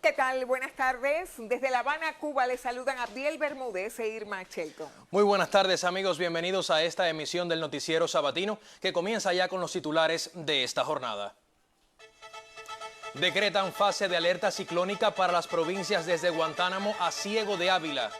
¿Qué tal? Buenas tardes. Desde La Habana, Cuba, les saludan Abdiel Bermúdez e Irma Shelton. Muy buenas tardes, amigos. Bienvenidos a esta emisión del Noticiero Sabatino, que comienza ya con los titulares de esta jornada. Decretan fase de alerta ciclónica para las provincias desde Guantánamo a Ciego de Ávila.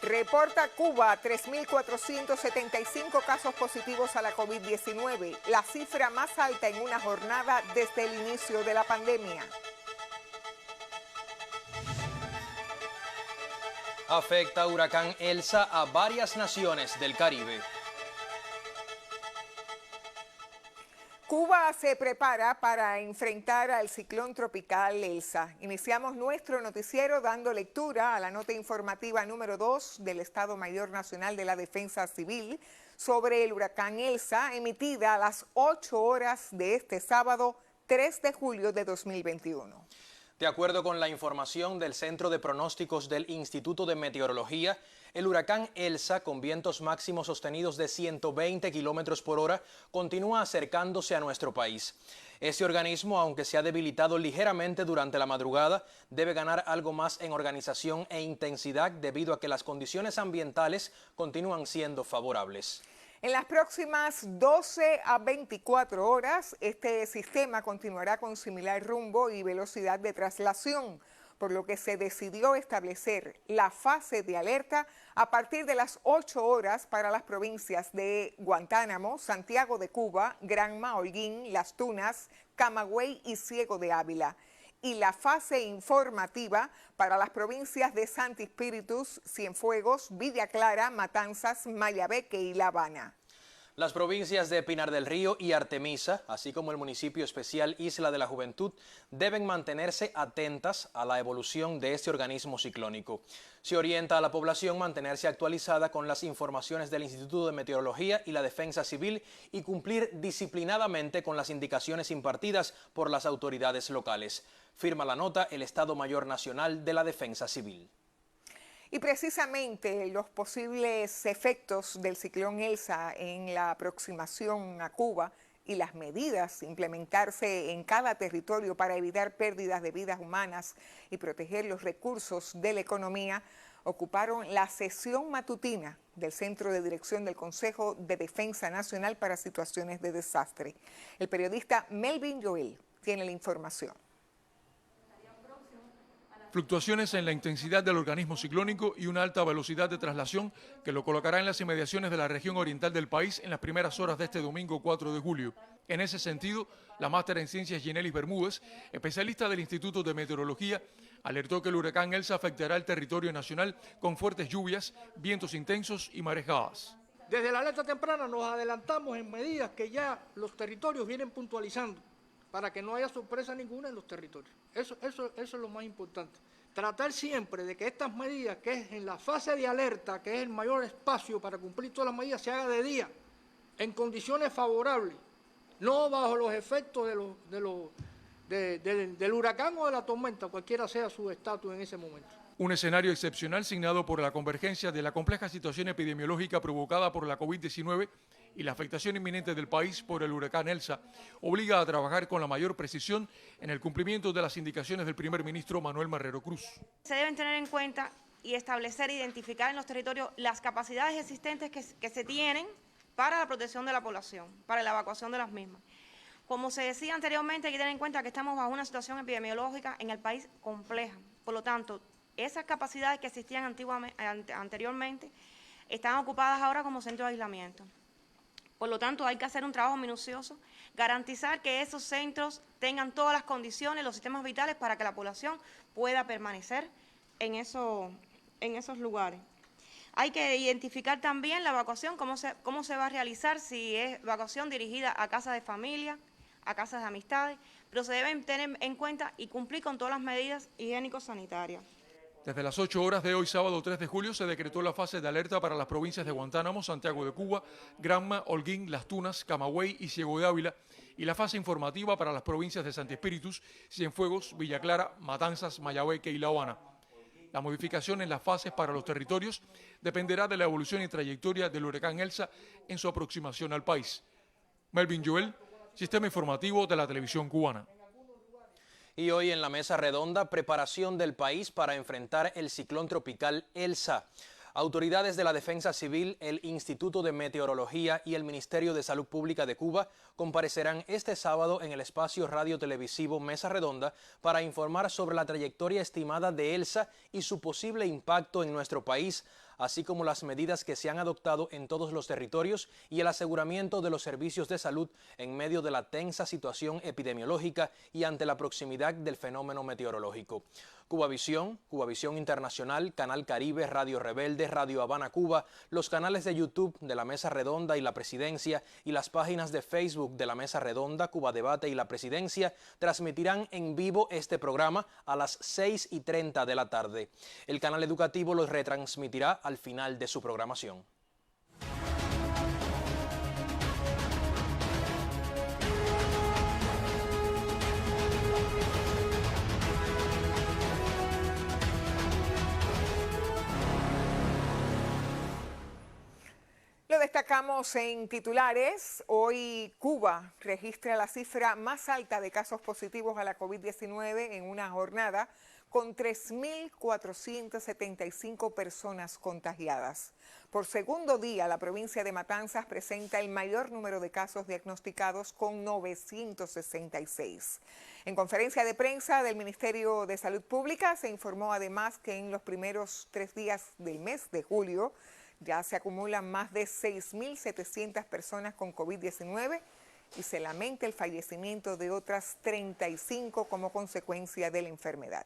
Reporta Cuba 3.475 casos positivos a la COVID-19, la cifra más alta en una jornada desde el inicio de la pandemia. Afecta huracán Elsa a varias naciones del Caribe. Cuba se prepara para enfrentar al ciclón tropical Elsa. Iniciamos nuestro noticiero dando lectura a la nota informativa número 2 del Estado Mayor Nacional de la Defensa Civil sobre el huracán Elsa, emitida a las 8 horas de este sábado 3 de julio de 2021. De acuerdo con la información del Centro de Pronósticos del Instituto de Meteorología, el huracán Elsa, con vientos máximos sostenidos de 120 kilómetros por hora, continúa acercándose a nuestro país. Este organismo, aunque se ha debilitado ligeramente durante la madrugada, debe ganar algo más en organización e intensidad debido a que las condiciones ambientales continúan siendo favorables. En las próximas 12 a 24 horas, este sistema continuará con similar rumbo y velocidad de traslación, por lo que se decidió establecer la fase de alerta a partir de las 8 horas para las provincias de Guantánamo, Santiago de Cuba, Granma, Holguín, Las Tunas, Camagüey y Ciego de Ávila, y la fase informativa para las provincias de Santi Espíritus, Cienfuegos, Villa Clara, Matanzas, Mayabeque y La Habana. Las provincias de Pinar del Río y Artemisa, así como el municipio especial Isla de la Juventud, deben mantenerse atentas a la evolución de este organismo ciclónico. Se orienta a la población mantenerse actualizada con las informaciones del Instituto de Meteorología y la Defensa Civil y cumplir disciplinadamente con las indicaciones impartidas por las autoridades locales. Firma la nota el Estado Mayor Nacional de la Defensa Civil. Y precisamente los posibles efectos del ciclón Elsa en la aproximación a Cuba y las medidas implementarse en cada territorio para evitar pérdidas de vidas humanas y proteger los recursos de la economía ocuparon la sesión matutina del Centro de Dirección del Consejo de Defensa Nacional para Situaciones de Desastre. El periodista Melvin Joel tiene la información. Fluctuaciones en la intensidad del organismo ciclónico y una alta velocidad de traslación que lo colocará en las inmediaciones de la región oriental del país en las primeras horas de este domingo 4 de julio. En ese sentido, la máster en ciencias Ginelis Bermúdez, especialista del Instituto de Meteorología, alertó que el huracán Elsa afectará el territorio nacional con fuertes lluvias, vientos intensos y marejadas. Desde la alerta temprana nos adelantamos en medidas que ya los territorios vienen puntualizando, para que no haya sorpresa ninguna en los territorios. Eso es lo más importante. Tratar siempre de que estas medidas, que es en la fase de alerta, que es el mayor espacio para cumplir todas las medidas, se haga de día, en condiciones favorables, no bajo los efectos del huracán o de la tormenta, cualquiera sea su estatus en ese momento. Un escenario excepcional signado por la convergencia de la compleja situación epidemiológica provocada por la COVID-19 y la afectación inminente del país por el huracán Elsa obliga a trabajar con la mayor precisión en el cumplimiento de las indicaciones del primer ministro Manuel Marrero Cruz. Se deben tener en cuenta y establecer, identificar en los territorios las capacidades existentes que se tienen para la protección de la población, para la evacuación de las mismas. Como se decía anteriormente, hay que tener en cuenta que estamos bajo una situación epidemiológica en el país compleja. Por lo tanto, esas capacidades que existían anteriormente están ocupadas ahora como centro de aislamiento. Por lo tanto, hay que hacer un trabajo minucioso, garantizar que esos centros tengan todas las condiciones, los sistemas vitales para que la población pueda permanecer en esos lugares. Hay que identificar también la evacuación, cómo se va a realizar, si es evacuación dirigida a casas de familia, a casas de amistades, pero se deben tener en cuenta y cumplir con todas las medidas higiénico-sanitarias. Desde las 8 horas de hoy, sábado 3 de julio, se decretó la fase de alerta para las provincias de Guantánamo, Santiago de Cuba, Granma, Holguín, Las Tunas, Camagüey y Ciego de Ávila, y la fase informativa para las provincias de Santi Espíritus, Cienfuegos, Villa Clara, Matanzas, Mayabeque y La Habana. La modificación en las fases para los territorios dependerá de la evolución y trayectoria del huracán Elsa en su aproximación al país. Melvin Joel, Sistema Informativo de la Televisión Cubana. Y hoy en la mesa redonda, preparación del país para enfrentar el ciclón tropical Elsa. Autoridades de la Defensa Civil, el Instituto de Meteorología y el Ministerio de Salud Pública de Cuba comparecerán este sábado en el espacio radio-televisivo Mesa Redonda para informar sobre la trayectoria estimada de Elsa y su posible impacto en nuestro país, así como las medidas que se han adoptado en todos los territorios y el aseguramiento de los servicios de salud en medio de la tensa situación epidemiológica y ante la proximidad del fenómeno meteorológico. Cubavisión, Cubavisión Internacional, Canal Caribe, Radio Rebelde, Radio Habana Cuba, los canales de YouTube de la Mesa Redonda y la Presidencia y las páginas de Facebook de la Mesa Redonda, Cuba Debate y la Presidencia transmitirán en vivo este programa a las 6:30 de la tarde. El canal educativo los retransmitirá al final de su programación. Lo destacamos en titulares. Hoy Cuba registra la cifra más alta de casos positivos a la COVID-19 en una jornada, con 3.475 personas contagiadas. Por segundo día, la provincia de Matanzas presenta el mayor número de casos diagnosticados, con 966. En conferencia de prensa del Ministerio de Salud Pública se informó además que en los primeros 3 días del mes de julio ya se acumulan más de 6.700 personas con COVID-19 y se lamenta el fallecimiento de otras 35 como consecuencia de la enfermedad.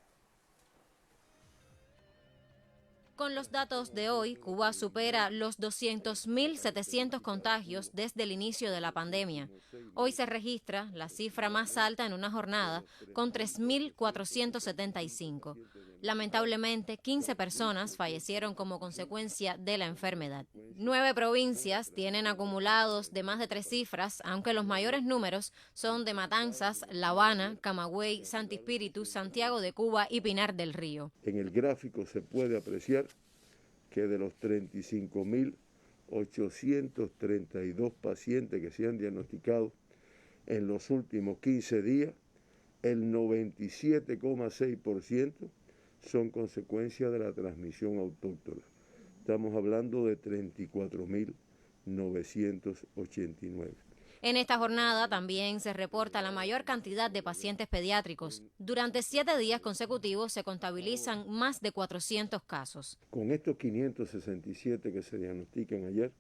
Con los datos de hoy, Cuba supera los 200.700 contagios desde el inicio de la pandemia. Hoy se registra la cifra más alta en una jornada, con 3.475. Lamentablemente, 15 personas fallecieron como consecuencia de la enfermedad. 9 provincias tienen acumulados de más de 3 cifras, aunque los mayores números son de Matanzas, La Habana, Camagüey, Santi Espíritu, Santiago de Cuba y Pinar del Río. En el gráfico se puede apreciar que de los 35.832 pacientes que se han diagnosticado en los últimos 15 días, el 97,6% son consecuencia de la transmisión autóctona. Estamos hablando de 34.989. En esta jornada también se reporta la mayor cantidad de pacientes pediátricos. Durante 7 días consecutivos se contabilizan más de 400 casos. Con estos 567 que se diagnostican ayer,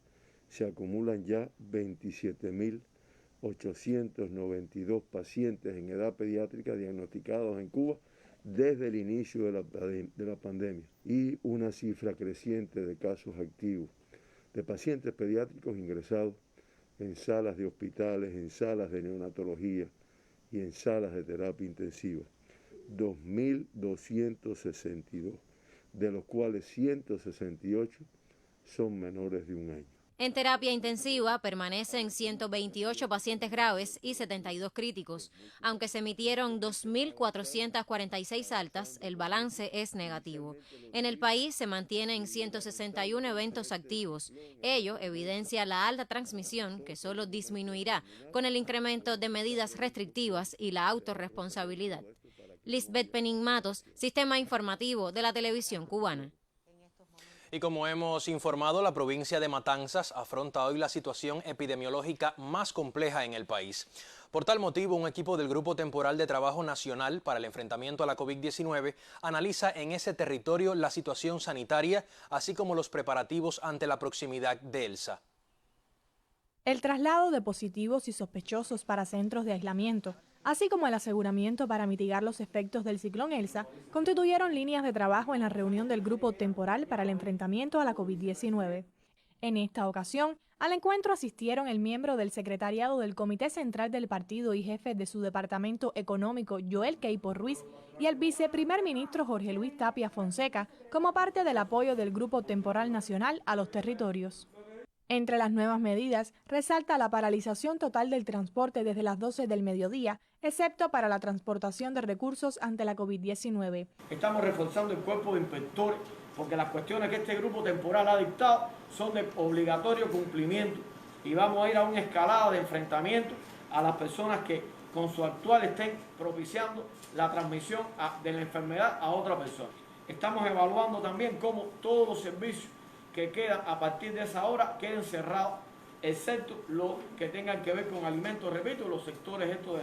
se acumulan ya 27.892 pacientes en edad pediátrica diagnosticados en Cuba desde el inicio de la pandemia, y una cifra creciente de casos activos de pacientes pediátricos ingresados en salas de hospitales, en salas de neonatología y en salas de terapia intensiva, 2.262, de los cuales 168 son menores de 1 año. En terapia intensiva permanecen 128 pacientes graves y 72 críticos. Aunque se emitieron 2.446 altas, el balance es negativo. En el país se mantienen 161 eventos activos. Ello evidencia la alta transmisión, que solo disminuirá con el incremento de medidas restrictivas y la autorresponsabilidad. Lisbeth Penín Matos, Sistema Informativo de la Televisión Cubana. Y como hemos informado, la provincia de Matanzas afronta hoy la situación epidemiológica más compleja en el país. Por tal motivo, un equipo del Grupo Temporal de Trabajo Nacional para el Enfrentamiento a la COVID-19 analiza en ese territorio la situación sanitaria, así como los preparativos ante la proximidad de Elsa. El traslado de positivos y sospechosos para centros de aislamiento, así como el aseguramiento para mitigar los efectos del ciclón Elsa, constituyeron líneas de trabajo en la reunión del Grupo Temporal para el Enfrentamiento a la COVID-19. En esta ocasión, Al encuentro asistieron el miembro del secretariado del Comité Central del Partido y jefe de su departamento económico, Joel Queipo Ruiz, y el viceprimer ministro Jorge Luis Tapia Fonseca, como parte del apoyo del Grupo Temporal Nacional a los territorios. Entre las nuevas medidas, resalta la paralización total del transporte desde las 12 del mediodía, excepto para la transportación de recursos ante la COVID-19. Estamos reforzando el cuerpo de inspectores, porque las cuestiones que este grupo temporal ha dictado son de obligatorio cumplimiento y vamos a ir a una escalada de enfrentamiento a las personas que con su actual estén propiciando la transmisión de la enfermedad a otra persona. Estamos evaluando también cómo todos los servicios que quedan a partir de esa hora queden cerrados, excepto los que tengan que ver con alimentos, repito, los sectores estos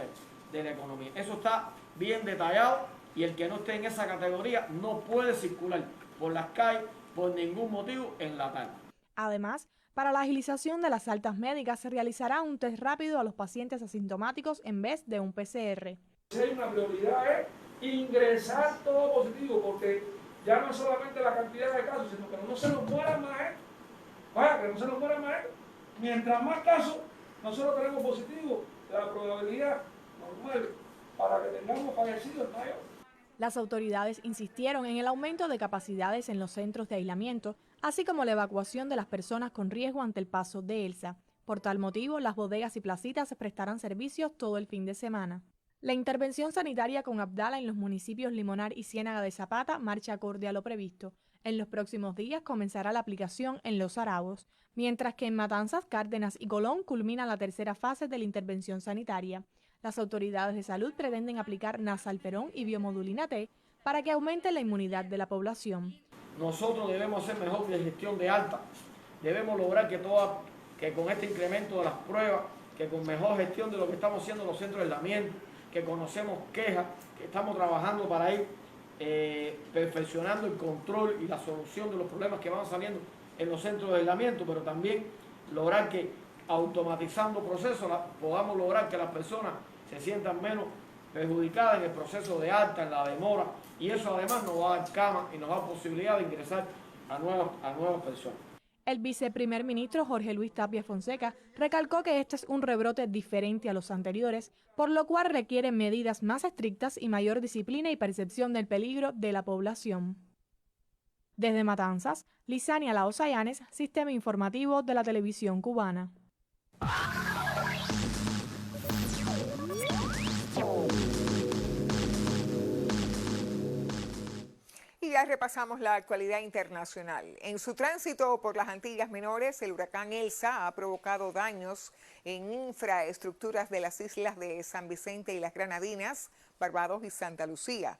de la economía. Eso está bien detallado y el que no esté en esa categoría no puede circular por las calles por ningún motivo en la tarde. Además, para la agilización de las altas médicas se realizará un test rápido a los pacientes asintomáticos en vez de un PCR. Hay una prioridad es ingresar todo positivo, porque ya no es solamente la cantidad de casos, sino que no se nos mueran más. Vaya, que no se nos mueran más. Mientras más casos nosotros tenemos positivo, la probabilidad normal para que tengamos fallecidos es mayor. Las autoridades insistieron en el aumento de capacidades en los centros de aislamiento, así como la evacuación de las personas con riesgo ante el paso de Elsa. Por tal motivo, las bodegas y placitas prestarán servicios todo el fin de semana. La intervención sanitaria con Abdala en los municipios Limonar y Ciénaga de Zapata marcha acorde a lo previsto. En los próximos días comenzará la aplicación en Los Aragos, mientras que en Matanzas, Cárdenas y Colón culmina la tercera fase de la intervención sanitaria. Las autoridades de salud pretenden aplicar nasalperón y biomodulina T para que aumente la inmunidad de la población. Nosotros debemos hacer mejor gestión de alta. Debemos lograr que con este incremento de las pruebas, que con mejor gestión de lo que estamos haciendo en los centros de aislamiento, que conocemos quejas, que estamos trabajando para ir perfeccionando el control y la solución de los problemas que van saliendo en los centros de aislamiento, pero también lograr que automatizando procesos podamos lograr que las personas se sientan menos perjudicadas en el proceso de alta, en la demora, y eso además nos va a dar cama y nos da posibilidad de ingresar a nuevas personas. El viceprimer ministro Jorge Luis Tapia Fonseca recalcó que este es un rebrote diferente a los anteriores, por lo cual requiere medidas más estrictas y mayor disciplina y percepción del peligro de la población. Desde Matanzas, Lisania Laosayanes, Sistema Informativo de la Televisión Cubana. Y ya repasamos la actualidad internacional. En su tránsito por las Antillas Menores, el huracán Elsa ha provocado daños en infraestructuras de las islas de San Vicente y las Granadinas, Barbados y Santa Lucía.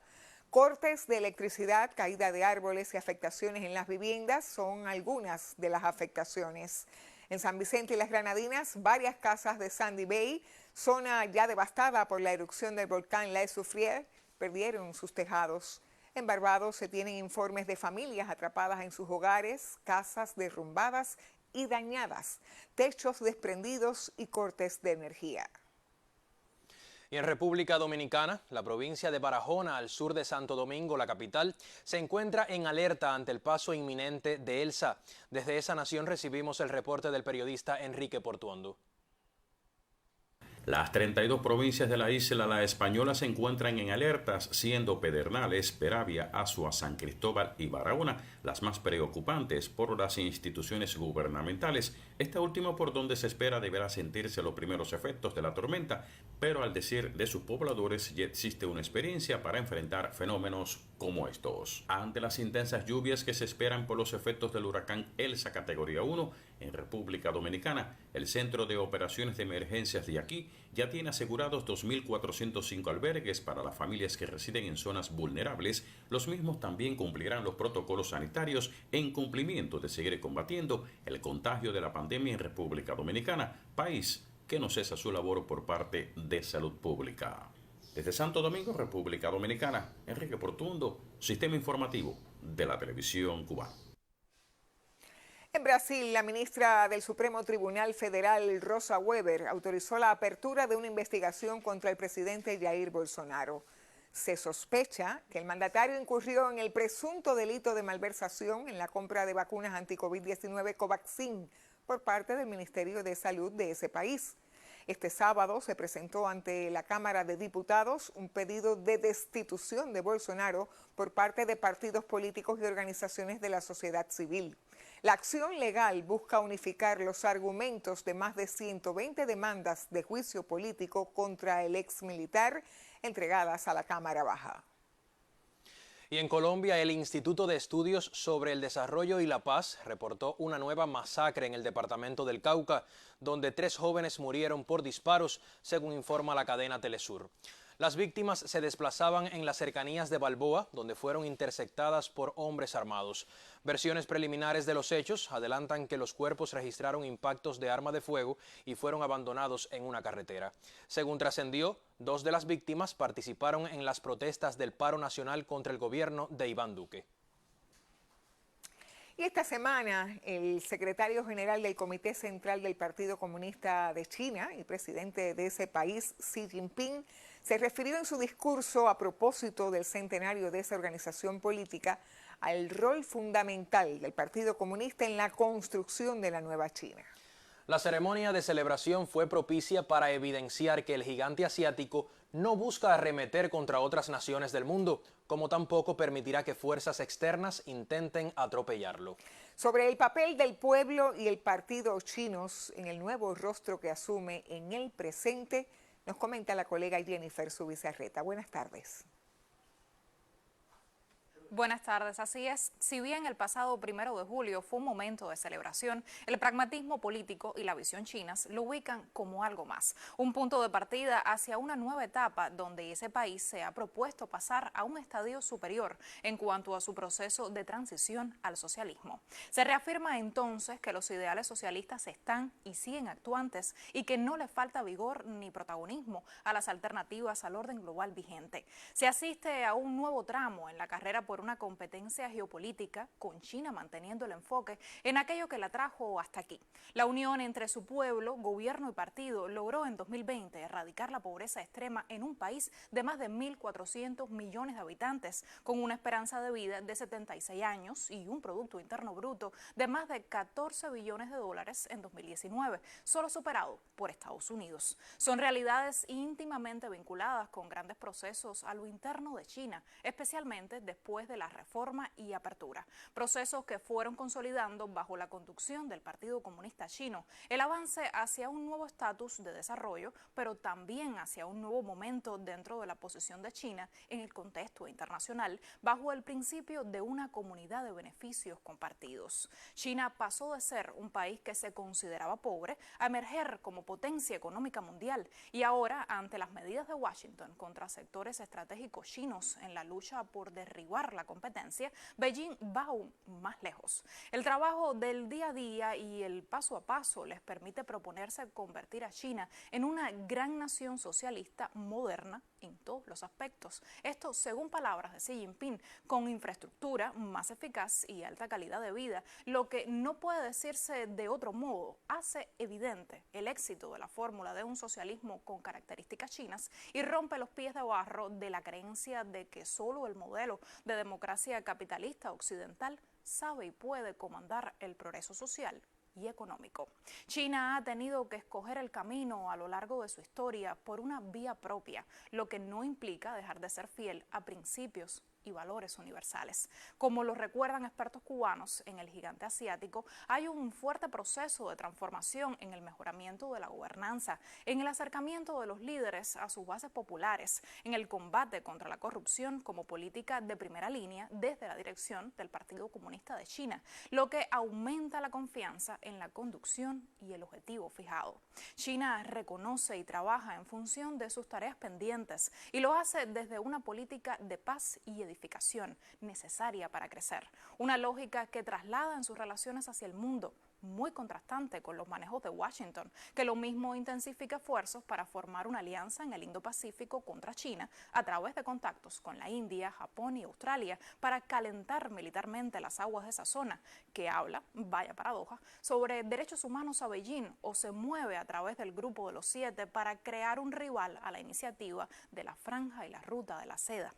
Cortes de electricidad, caída de árboles y afectaciones en las viviendas son algunas de las afectaciones. En San Vicente y las Granadinas, varias casas de Sandy Bay, zona ya devastada por la erupción del volcán La Soufrière, perdieron sus tejados. En Barbados se tienen informes de familias atrapadas en sus hogares, casas derrumbadas y dañadas, techos desprendidos y cortes de energía. Y en República Dominicana, la provincia de Barahona, al sur de Santo Domingo, la capital, se encuentra en alerta ante el paso inminente de Elsa. Desde esa nación recibimos el reporte del periodista Enrique Portuondo. Las 32 provincias de la isla La Española se encuentran en alertas, siendo Pedernales, Peravia, Azua, San Cristóbal y Barahona las más preocupantes por las instituciones gubernamentales, esta última por donde se espera deberá sentirse los primeros efectos de la tormenta, pero al decir de sus pobladores ya existe una experiencia para enfrentar fenómenos como estos. Ante las intensas lluvias que se esperan por los efectos del huracán Elsa categoría 1 en República Dominicana, el Centro de Operaciones de Emergencias de aquí ya tiene asegurados 2.405 albergues para las familias que residen en zonas vulnerables. Los mismos también cumplirán los protocolos sanitarios en cumplimiento de seguir combatiendo el contagio de la pandemia en República Dominicana, país que no cesa su labor por parte de salud pública. Desde Santo Domingo, República Dominicana, Enrique Portuondo, Sistema Informativo de la Televisión Cubana. En Brasil, la ministra del Supremo Tribunal Federal, Rosa Weber, autorizó la apertura de una investigación contra el presidente Jair Bolsonaro. Se sospecha que el mandatario incurrió en el presunto delito de malversación en la compra de vacunas anti-COVID-19 Covaxin por parte del Ministerio de Salud de ese país. Este sábado se presentó ante la Cámara de Diputados un pedido de destitución de Bolsonaro por parte de partidos políticos y organizaciones de la sociedad civil. La acción legal busca unificar los argumentos de más de 120 demandas de juicio político contra el ex militar entregadas a la Cámara Baja. Y en Colombia, el Instituto de Estudios sobre el Desarrollo y la Paz reportó una nueva masacre en el departamento del Cauca, donde 3 jóvenes murieron por disparos, según informa la cadena Telesur. Las víctimas se desplazaban en las cercanías de Balboa, donde fueron interceptadas por hombres armados. Versiones preliminares de los hechos adelantan que los cuerpos registraron impactos de arma de fuego y fueron abandonados en una carretera. Según trascendió, 2 de las víctimas participaron en las protestas del paro nacional contra el gobierno de Iván Duque. Y esta semana, el secretario general del Comité Central del Partido Comunista de China y presidente de ese país, Xi Jinping, se refirió en su discurso a propósito del centenario de esa organización política al rol fundamental del Partido Comunista en la construcción de la nueva China. La ceremonia de celebración fue propicia para evidenciar que el gigante asiático no busca arremeter contra otras naciones del mundo, como tampoco permitirá que fuerzas externas intenten atropellarlo. Sobre el papel del pueblo y el partido chinos en el nuevo rostro que asume en el presente, nos comenta la colega Jennifer Subizarreta. Buenas tardes. Buenas tardes, así es. Si bien el pasado 1 de julio fue un momento de celebración, el pragmatismo político y la visión chinas lo ubican como algo más. Un punto de partida hacia una nueva etapa donde ese país se ha propuesto pasar a un estadio superior en cuanto a su proceso de transición al socialismo. Se reafirma entonces que los ideales socialistas están y siguen actuantes y que no le falta vigor ni protagonismo a las alternativas al orden global vigente. Se asiste a un nuevo tramo en la carrera por una competencia geopolítica, con China manteniendo el enfoque en aquello que la trajo hasta aquí. La unión entre su pueblo, gobierno y partido logró en 2020 erradicar la pobreza extrema en un país de más de 1.400 millones de habitantes, con una esperanza de vida de 76 años y un Producto Interno Bruto de más de 14 billones de dólares en 2019, solo superado por Estados Unidos. Son realidades íntimamente vinculadas con grandes procesos a lo interno de China, especialmente después de la reforma y apertura, procesos que fueron consolidando bajo la conducción del Partido Comunista Chino el avance hacia un nuevo estatus de desarrollo, pero también hacia un nuevo momento dentro de la posición de China en el contexto internacional, bajo el principio de una comunidad de beneficios compartidos. China pasó de ser un país que se consideraba pobre a emerger como potencia económica mundial y ahora, ante las medidas de Washington contra sectores estratégicos chinos en la lucha por derribar la competencia, Beijing va aún más lejos. El trabajo del día a día y el paso a paso les permite proponerse convertir a China en una gran nación socialista moderna en todos los aspectos. Esto, según palabras de Xi Jinping, con infraestructura más eficaz y alta calidad de vida, lo que no puede decirse de otro modo, hace evidente el éxito de la fórmula de un socialismo con características chinas y rompe los pies de barro de la creencia de que solo el modelo de democracia capitalista occidental sabe y puede comandar el progreso social y económico. China ha tenido que escoger el camino a lo largo de su historia por una vía propia, lo que no implica dejar de ser fiel a principios y valores universales. Como lo recuerdan expertos cubanos, en el gigante asiático hay un fuerte proceso de transformación en el mejoramiento de la gobernanza, en el acercamiento de los líderes a sus bases populares, en el combate contra la corrupción como política de primera línea desde la dirección del Partido Comunista de China, lo que aumenta la confianza en la conducción y el objetivo fijado. China reconoce y trabaja en función de sus tareas pendientes y lo hace desde una política de paz y edificación necesaria para crecer, una lógica que traslada en sus relaciones hacia el mundo, muy contrastante con los manejos de Washington, que lo mismo intensifica esfuerzos para formar una alianza en el Indo-Pacífico contra China a través de contactos con la India, Japón y Australia para calentar militarmente las aguas de esa zona, que habla, vaya paradoja, sobre derechos humanos a Beijing o se mueve a través del Grupo de los 7 para crear un rival a la iniciativa de la Franja y la Ruta de la Seda.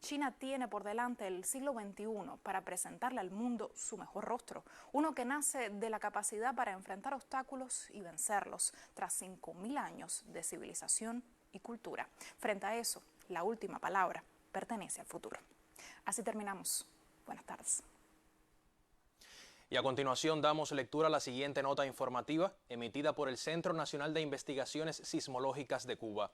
China tiene por delante el siglo XXI para presentarle al mundo su mejor rostro, uno que nace de la capacidad para enfrentar obstáculos y vencerlos, tras 5.000 años de civilización y cultura. Frente a eso, la última palabra pertenece al futuro. Así terminamos. Buenas tardes. Y a continuación damos lectura a la siguiente nota informativa emitida por el Centro Nacional de Investigaciones Sismológicas de Cuba.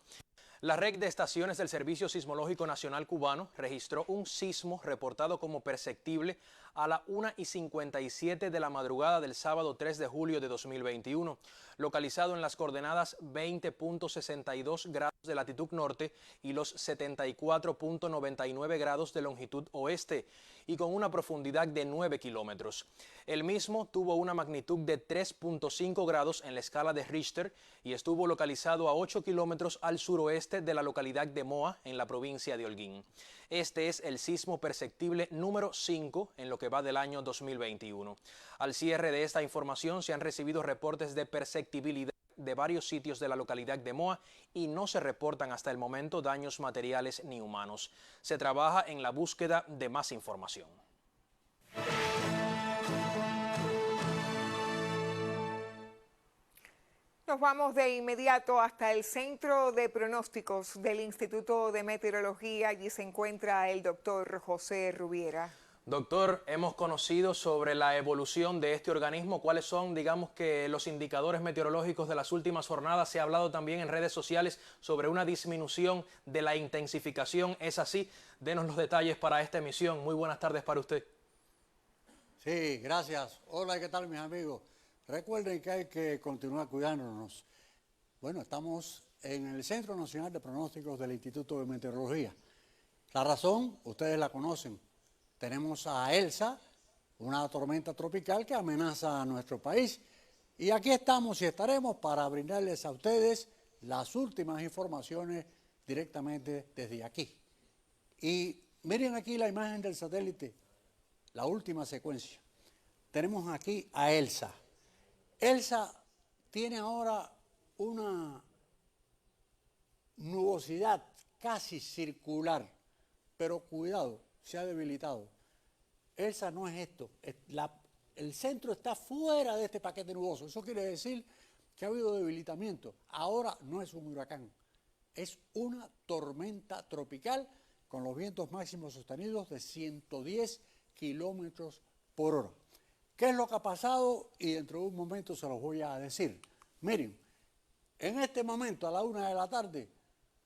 La red de estaciones del Servicio Sismológico Nacional Cubano registró un sismo reportado como perceptible a la 1:57 de la madrugada del sábado 3 de julio de 2021, localizado en las coordenadas 20.62 grados de latitud norte y los 74.99 grados de longitud oeste, y con una profundidad de 9 kilómetros. El mismo tuvo una magnitud de 3.5 grados en la escala de Richter y estuvo localizado a 8 kilómetros al suroeste de la localidad de Moa, en la provincia de Holguín. Este es el sismo perceptible número 5 en lo que va del año 2021. Al cierre de esta información se han recibido reportes de perceptibilidad de varios sitios de la localidad de Moa y no se reportan hasta el momento daños materiales ni humanos. Se trabaja en la búsqueda de más información. Nos vamos de inmediato hasta el Centro de Pronósticos del Instituto de Meteorología. Allí se encuentra el doctor José Rubiera. Doctor, hemos conocido sobre la evolución de este organismo. ¿Cuáles son, digamos, que los indicadores meteorológicos de las últimas jornadas? Se ha hablado también en redes sociales sobre una disminución de la intensificación. ¿Es así? Denos los detalles para esta emisión. Muy buenas tardes para usted. Sí, gracias. Hola, ¿qué tal, mis amigos? Recuerden que hay que continuar cuidándonos. Bueno, estamos en el Centro Nacional de Pronósticos del Instituto de Meteorología. La razón, ustedes la conocen. Tenemos a Elsa, una tormenta tropical que amenaza a nuestro país. Y aquí estamos y estaremos para brindarles a ustedes las últimas informaciones directamente desde aquí. Y miren aquí la imagen del satélite, la última secuencia. Tenemos aquí a Elsa. Elsa tiene ahora una nubosidad casi circular, pero cuidado, se ha debilitado. Elsa no es esto, el centro está fuera de este paquete nuboso. Eso quiere decir que ha habido debilitamiento. Ahora no es un huracán, es una tormenta tropical con los vientos máximos sostenidos de 110 kilómetros por hora. ¿Qué es lo que ha pasado? Y dentro de un momento se los voy a decir. Miren, en este momento a la 1 de la tarde,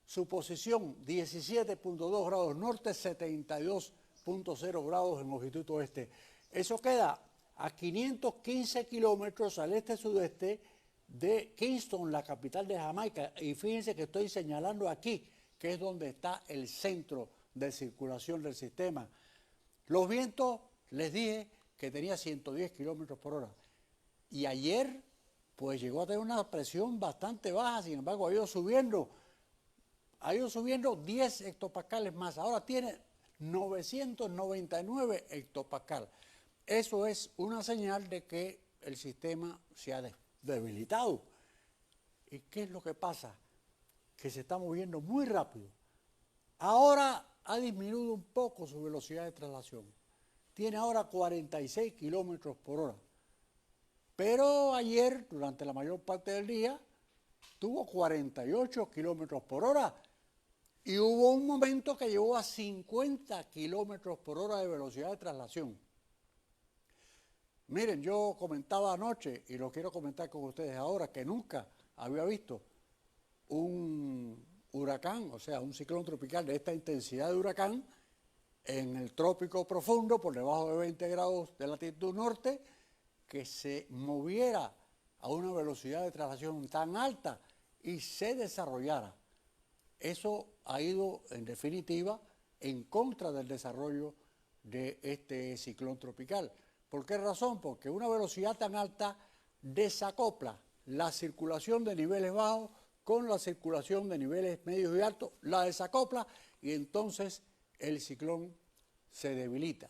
su posición 17.2 grados norte, 72.0 grados en longitud oeste. Eso queda a 515 kilómetros al este-sudeste de Kingston, la capital de Jamaica. Y fíjense que estoy señalando aquí, que es donde está el centro de circulación del sistema. Los vientos, les dije, que tenía 110 kilómetros por hora. Y ayer, pues llegó a tener una presión bastante baja, sin embargo, ha ido subiendo 10 hectopascales más. Ahora tiene 999 hectopascales. Eso es una señal de que el sistema se ha debilitado. ¿Y qué es lo que pasa? Que se está moviendo muy rápido. Ahora ha disminuido un poco su velocidad de traslación. Tiene ahora 46 kilómetros por hora. Pero ayer, durante la mayor parte del día, tuvo 48 kilómetros por hora. Y hubo un momento que llegó a 50 kilómetros por hora de velocidad de traslación. Miren, yo comentaba anoche, y lo quiero comentar con ustedes ahora, que nunca había visto un huracán, o sea, un ciclón tropical de esta intensidad de huracán, en el trópico profundo, por debajo de 20 grados de latitud norte, que se moviera a una velocidad de traslación tan alta y se desarrollara. Eso ha ido, en definitiva, en contra del desarrollo de este ciclón tropical. ¿Por qué razón? Porque una velocidad tan alta desacopla la circulación de niveles bajos con la circulación de niveles medios y altos, la desacopla y entonces el ciclón se debilita.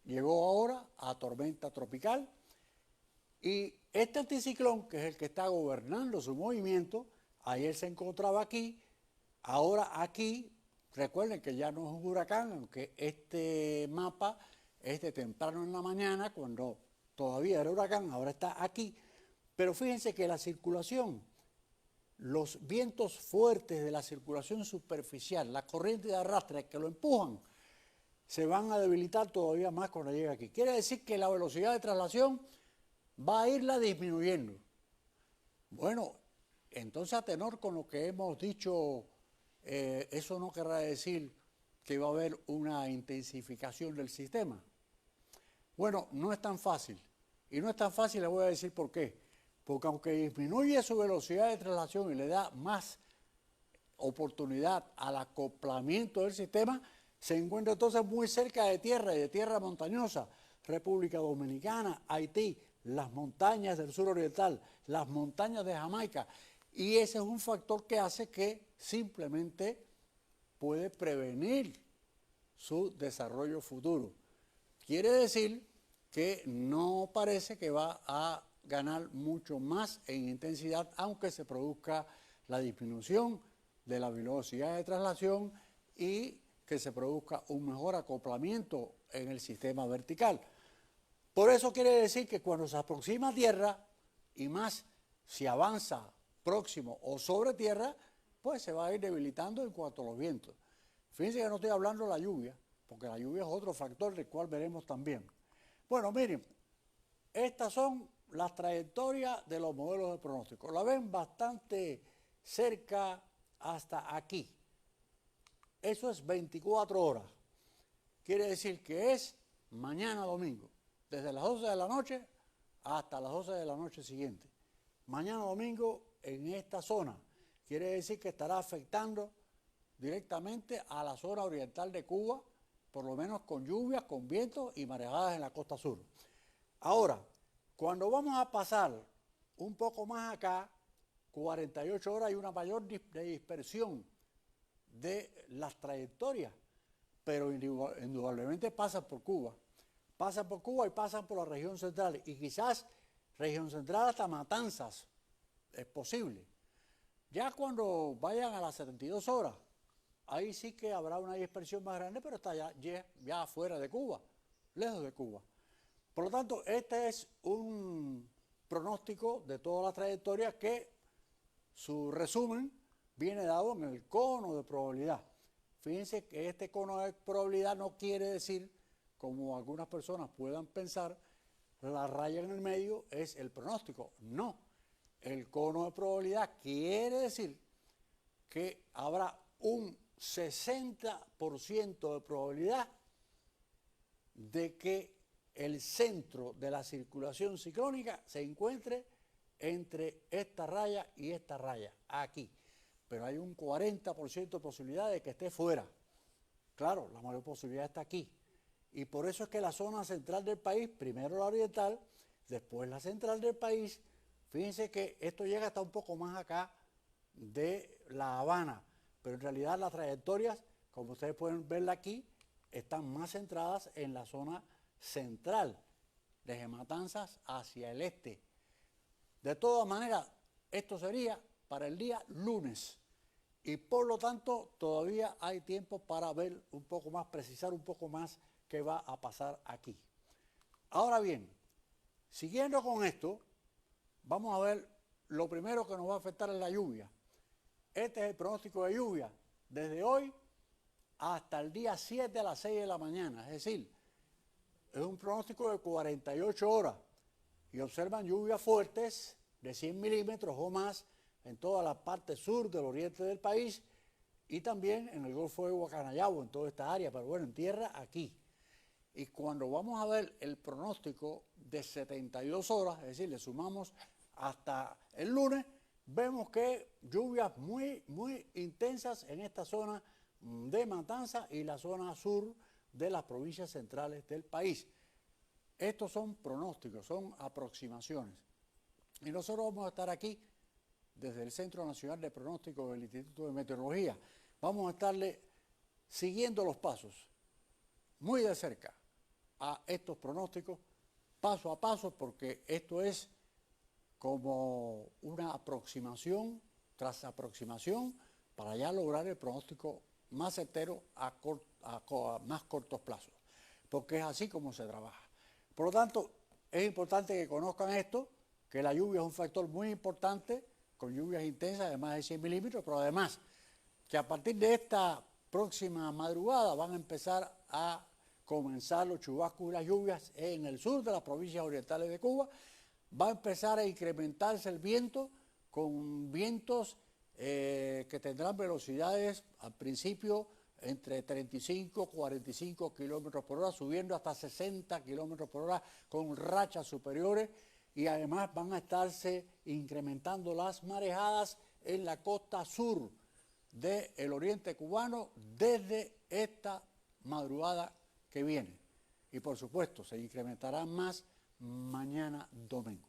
Llegó ahora a tormenta tropical y este anticiclón, que es el que está gobernando su movimiento, ayer se encontraba aquí, ahora aquí Recuerden que ya no es un huracán, aunque este mapa es de temprano en la mañana, cuando todavía era huracán, ahora está aquí. Pero fíjense que la circulación, los vientos fuertes de la circulación superficial, la corriente de arrastre que lo empujan, se van a debilitar todavía más cuando llegue aquí. Quiere decir que la velocidad de traslación va a irla disminuyendo. Bueno, entonces a tenor con lo que hemos dicho, eso no querrá decir que va a haber una intensificación del sistema. Bueno, no es tan fácil. Y no es tan fácil, le voy a decir por qué. Porque aunque disminuye su velocidad de traslación y le da más oportunidad al acoplamiento del sistema, se encuentra entonces muy cerca de tierra y de tierra montañosa. República Dominicana, Haití, las montañas del sur oriental, las montañas de Jamaica. Y ese es un factor que hace que simplemente puede prevenir su desarrollo futuro. Quiere decir que no parece que va a ganar mucho más en intensidad, aunque se produzca la disminución de la velocidad de traslación y que se produzca un mejor acoplamiento en el sistema vertical. Por eso quiere decir que cuando se aproxima a tierra, y más si avanza próximo o sobre tierra, pues se va a ir debilitando en cuanto a los vientos. Fíjense que no estoy hablando de la lluvia, porque la lluvia es otro factor del cual veremos también. Bueno, miren, estas son las trayectorias de los modelos de pronóstico. La ven bastante cerca hasta aquí. Eso es 24 horas. Quiere decir que es mañana domingo, desde las 12 de la noche hasta las 12 de la noche siguiente. Mañana domingo en esta zona. Quiere decir que estará afectando directamente a la zona oriental de Cuba, por lo menos con lluvias, con vientos y marejadas en la costa sur. Ahora, cuando vamos a pasar un poco más acá, 48 horas, hay una mayor dispersión de las trayectorias, pero indudablemente pasan por Cuba. Pasan por Cuba y pasan por la región central, y quizás región central hasta Matanzas, es posible. Ya cuando vayan a las 72 horas, ahí sí que habrá una dispersión más grande, pero está ya afuera de Cuba, lejos de Cuba. Por lo tanto, este es un pronóstico de toda la trayectoria que su resumen viene dado en el cono de probabilidad. Fíjense que este cono de probabilidad no quiere decir, como algunas personas puedan pensar, la raya en el medio es el pronóstico. No, el cono de probabilidad quiere decir que habrá un 60% de probabilidad de que el centro de la circulación ciclónica se encuentre entre esta raya y esta raya, aquí. Pero hay un 40% de posibilidad de que esté fuera. Claro, la mayor posibilidad está aquí. Y por eso es que la zona central del país, primero la oriental, después la central del país, fíjense que esto llega hasta un poco más acá de La Habana, pero en realidad las trayectorias, como ustedes pueden verla aquí, están más centradas en la zona central, desde Matanzas hacia el este. De todas maneras, esto sería para el día lunes, y por lo tanto todavía hay tiempo para ver un poco más, precisar un poco más qué va a pasar aquí. Ahora bien, siguiendo con esto, vamos a ver lo primero que nos va a afectar es la lluvia. Este es el pronóstico de lluvia desde hoy hasta el día 7 a las 6 de la mañana, es decir, es un pronóstico de 48 horas y observan lluvias fuertes de 100 milímetros o más en toda la parte sur del oriente del país y también en el Golfo de Guacanayabo, en toda esta área, pero bueno, en tierra aquí. Y cuando vamos a ver el pronóstico de 72 horas, es decir, le sumamos hasta el lunes, vemos que lluvias muy intensas en esta zona de Matanzas y la zona sur de las provincias centrales del país. Estos son pronósticos, son aproximaciones. Y nosotros vamos a estar aquí desde el Centro Nacional de Pronóstico del Instituto de Meteorología. Vamos a estarle siguiendo los pasos muy de cerca a estos pronósticos, paso a paso, porque esto es como una aproximación tras aproximación para ya lograr el pronóstico más certeros a más cortos plazos, porque es así como se trabaja. Por lo tanto, es importante que conozcan esto, que la lluvia es un factor muy importante, con lluvias intensas de más de 100 milímetros, pero además que a partir de esta próxima madrugada van a empezar a comenzar los chubascos y las lluvias en el sur de las provincias orientales de Cuba. Va a empezar a incrementarse el viento con vientos que tendrán velocidades al principio entre 35 y 45 kilómetros por hora, subiendo hasta 60 kilómetros por hora con rachas superiores, y además van a estarse incrementando las marejadas en la costa sur del oriente cubano desde esta madrugada que viene. Y por supuesto se incrementarán más mañana domingo.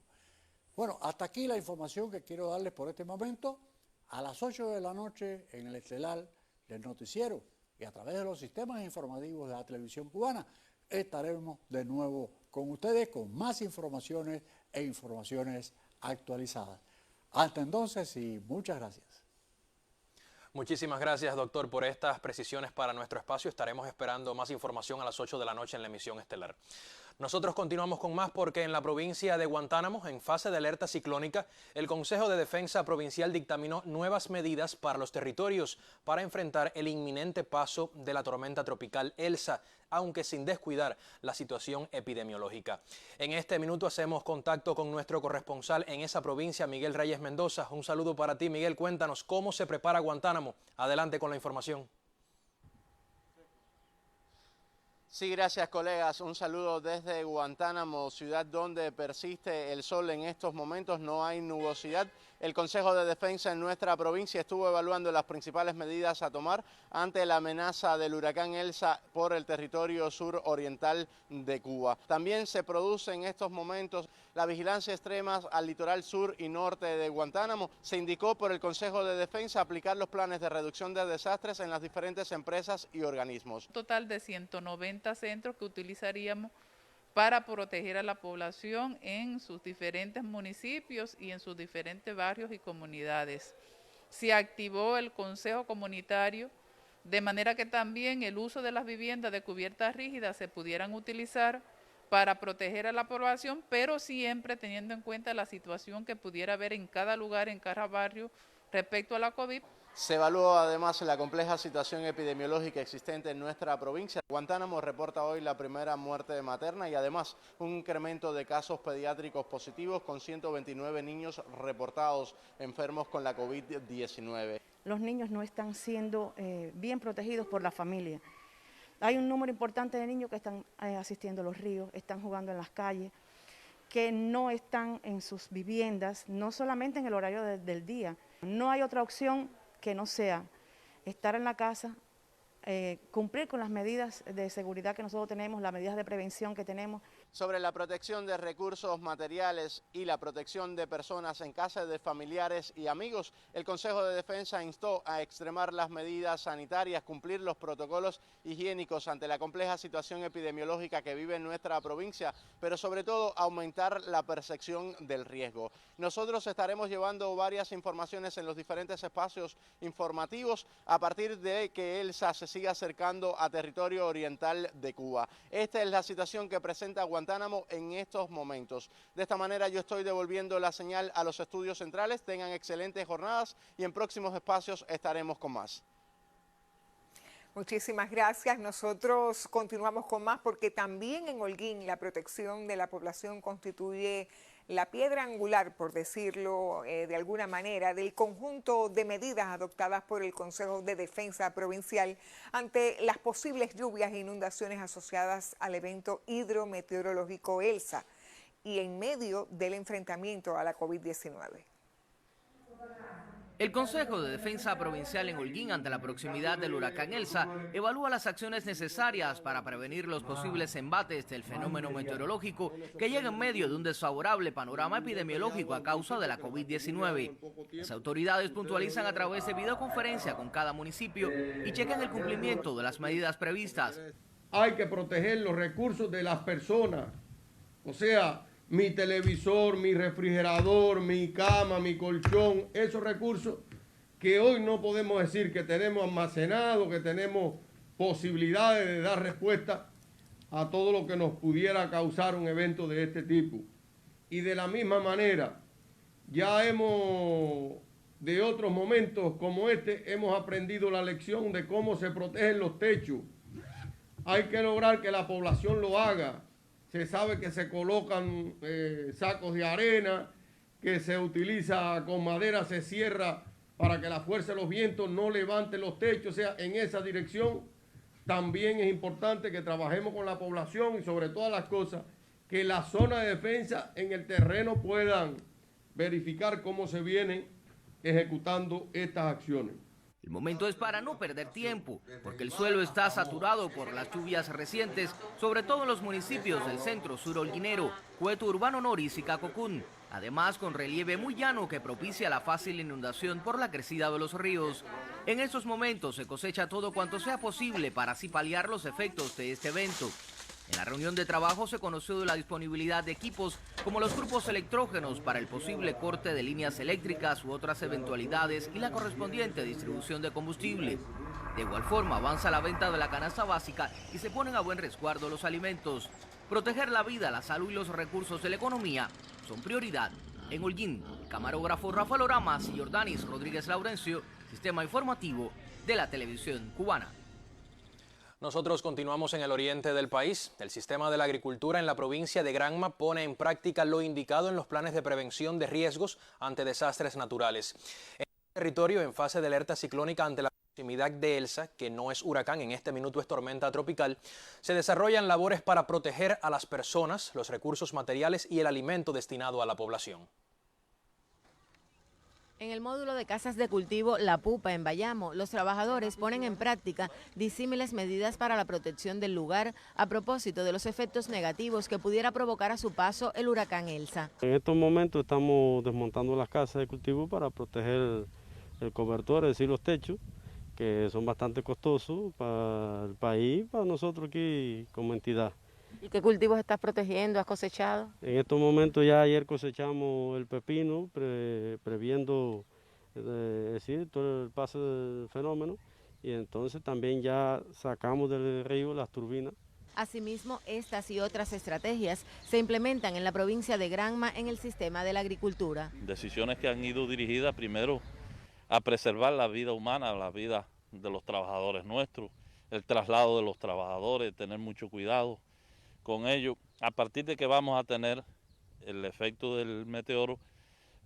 Bueno, hasta aquí la información que quiero darles por este momento. A las 8 de la noche en el estelar del noticiero y a través de los sistemas informativos de la televisión cubana estaremos de nuevo con ustedes con más informaciones e informaciones actualizadas. Hasta entonces y muchas gracias. Muchísimas gracias, doctor, por estas precisiones para nuestro espacio. Estaremos esperando más información a las 8 de la noche en la emisión estelar. Nosotros continuamos con más porque en la provincia de Guantánamo, en fase de alerta ciclónica, el Consejo de Defensa Provincial dictaminó nuevas medidas para los territorios para enfrentar el inminente paso de la tormenta tropical Elsa, aunque sin descuidar la situación epidemiológica. En este minuto hacemos contacto con nuestro corresponsal en esa provincia, Miguel Reyes Mendoza. Un saludo para ti, Miguel. Cuéntanos cómo se prepara Guantánamo. Adelante con la información. Sí, gracias, colegas. Un saludo desde Guantánamo, ciudad donde persiste el sol en estos momentos. No hay nubosidad. El Consejo de Defensa en nuestra provincia estuvo evaluando las principales medidas a tomar ante la amenaza del huracán Elsa por el territorio suroriental de Cuba. También se produce en estos momentos la vigilancia extrema al litoral sur y norte de Guantánamo. Se indicó por el Consejo de Defensa aplicar los planes de reducción de desastres en las diferentes empresas y organismos. Un total de 190 centros que utilizaríamos para proteger a la población en sus diferentes municipios y en sus diferentes barrios y comunidades. Se activó el Consejo Comunitario de manera que también el uso de las viviendas de cubiertas rígidas se pudieran utilizar para proteger a la población, pero siempre teniendo en cuenta la situación que pudiera haber en cada lugar, en cada barrio respecto a la COVID. Se evaluó además la compleja situación epidemiológica existente en nuestra provincia. Guantánamo reporta hoy la primera muerte materna y además un incremento de casos pediátricos positivos con 129 niños reportados enfermos con la COVID-19. Los niños no están siendo bien protegidos por la familia. Hay un número importante de niños que están asistiendo a los ríos, están jugando en las calles, que no están en sus viviendas, no solamente en el horario del día. No hay otra opción que no sea estar en la casa, cumplir con las medidas de seguridad que nosotros tenemos, las medidas de prevención que tenemos. Sobre la protección de recursos materiales y la protección de personas en casa de familiares y amigos, el Consejo de Defensa instó a extremar las medidas sanitarias, cumplir los protocolos higiénicos ante la compleja situación epidemiológica que vive en nuestra provincia, pero sobre todo aumentar la percepción del riesgo. Nosotros estaremos llevando varias informaciones en los diferentes espacios informativos a partir de que Elsa se siga acercando a territorio oriental de Cuba. Esta es la situación que presenta Guantánamo en estos momentos. De esta manera yo estoy devolviendo la señal a los estudios centrales. Tengan excelentes jornadas y en próximos espacios estaremos con más. Muchísimas gracias. Nosotros continuamos con más porque también en Holguín la protección de la población constituye la piedra angular, por decirlo de alguna manera, del conjunto de medidas adoptadas por el Consejo de Defensa Provincial ante las posibles lluvias e inundaciones asociadas al evento hidrometeorológico Elsa y en medio del enfrentamiento a la COVID-19. El Consejo de Defensa Provincial en Holguín, ante la proximidad del huracán Elsa, evalúa las acciones necesarias para prevenir los posibles embates del fenómeno meteorológico que llega en medio de un desfavorable panorama epidemiológico a causa de la COVID-19. Las autoridades puntualizan a través de videoconferencia con cada municipio y checan el cumplimiento de las medidas previstas. Hay que proteger los recursos de las personas, o sea, mi televisor, mi refrigerador, mi cama, mi colchón, esos recursos que hoy no podemos decir que tenemos almacenado, que tenemos posibilidades de dar respuesta a todo lo que nos pudiera causar un evento de este tipo. Y de la misma manera, ya de otros momentos como este, hemos aprendido la lección de cómo se protegen los techos. Hay que lograr que la población lo haga. Se sabe que se colocan sacos de arena, que se utiliza con madera, se cierra para que la fuerza de los vientos no levante los techos. O sea, en esa dirección también es importante que trabajemos con la población y sobre todas las cosas, que la zona de defensa en el terreno puedan verificar cómo se vienen ejecutando estas acciones. El momento es para no perder tiempo, porque el suelo está saturado por las lluvias recientes, sobre todo en los municipios del centro sur holguinero, Cueto, Urbano Noris y Cacocún, además con relieve muy llano que propicia la fácil inundación por la crecida de los ríos. En estos momentos se cosecha todo cuanto sea posible para así paliar los efectos de este evento. En la reunión de trabajo se conoció de la disponibilidad de equipos como los grupos electrógenos para el posible corte de líneas eléctricas u otras eventualidades y la correspondiente distribución de combustible. De igual forma avanza la venta de la canasta básica y se ponen a buen resguardo los alimentos. Proteger la vida, la salud y los recursos de la economía son prioridad. En Holguín, camarógrafo Rafael Oramas y Jordanis Rodríguez Laurencio, Sistema Informativo de la Televisión Cubana. Nosotros continuamos en el oriente del país. El sistema de la agricultura en la provincia de Granma pone en práctica lo indicado en los planes de prevención de riesgos ante desastres naturales. En el territorio en fase de alerta ciclónica ante la proximidad de Elsa, que no es huracán, en este minuto es tormenta tropical, se desarrollan labores para proteger a las personas, los recursos materiales y el alimento destinado a la población. En el módulo de casas de cultivo La Pupa en Bayamo, los trabajadores ponen en práctica disímiles medidas para la protección del lugar a propósito de los efectos negativos que pudiera provocar a su paso el huracán Elsa. En estos momentos estamos desmontando las casas de cultivo para proteger el cobertor, es decir, los techos, que son bastante costosos para el país, para nosotros aquí como entidad. ¿Y qué cultivos estás protegiendo? ¿Has cosechado? En estos momentos ya ayer cosechamos el pepino, previendo todo el paso del fenómeno, y entonces también ya sacamos del río las turbinas. Asimismo, estas y otras estrategias se implementan en la provincia de Granma en el sistema de la agricultura. Decisiones que han ido dirigidas primero a preservar la vida humana, la vida de los trabajadores nuestros, el traslado de los trabajadores, tener mucho cuidado con ello, a partir de que vamos a tener el efecto del meteoro,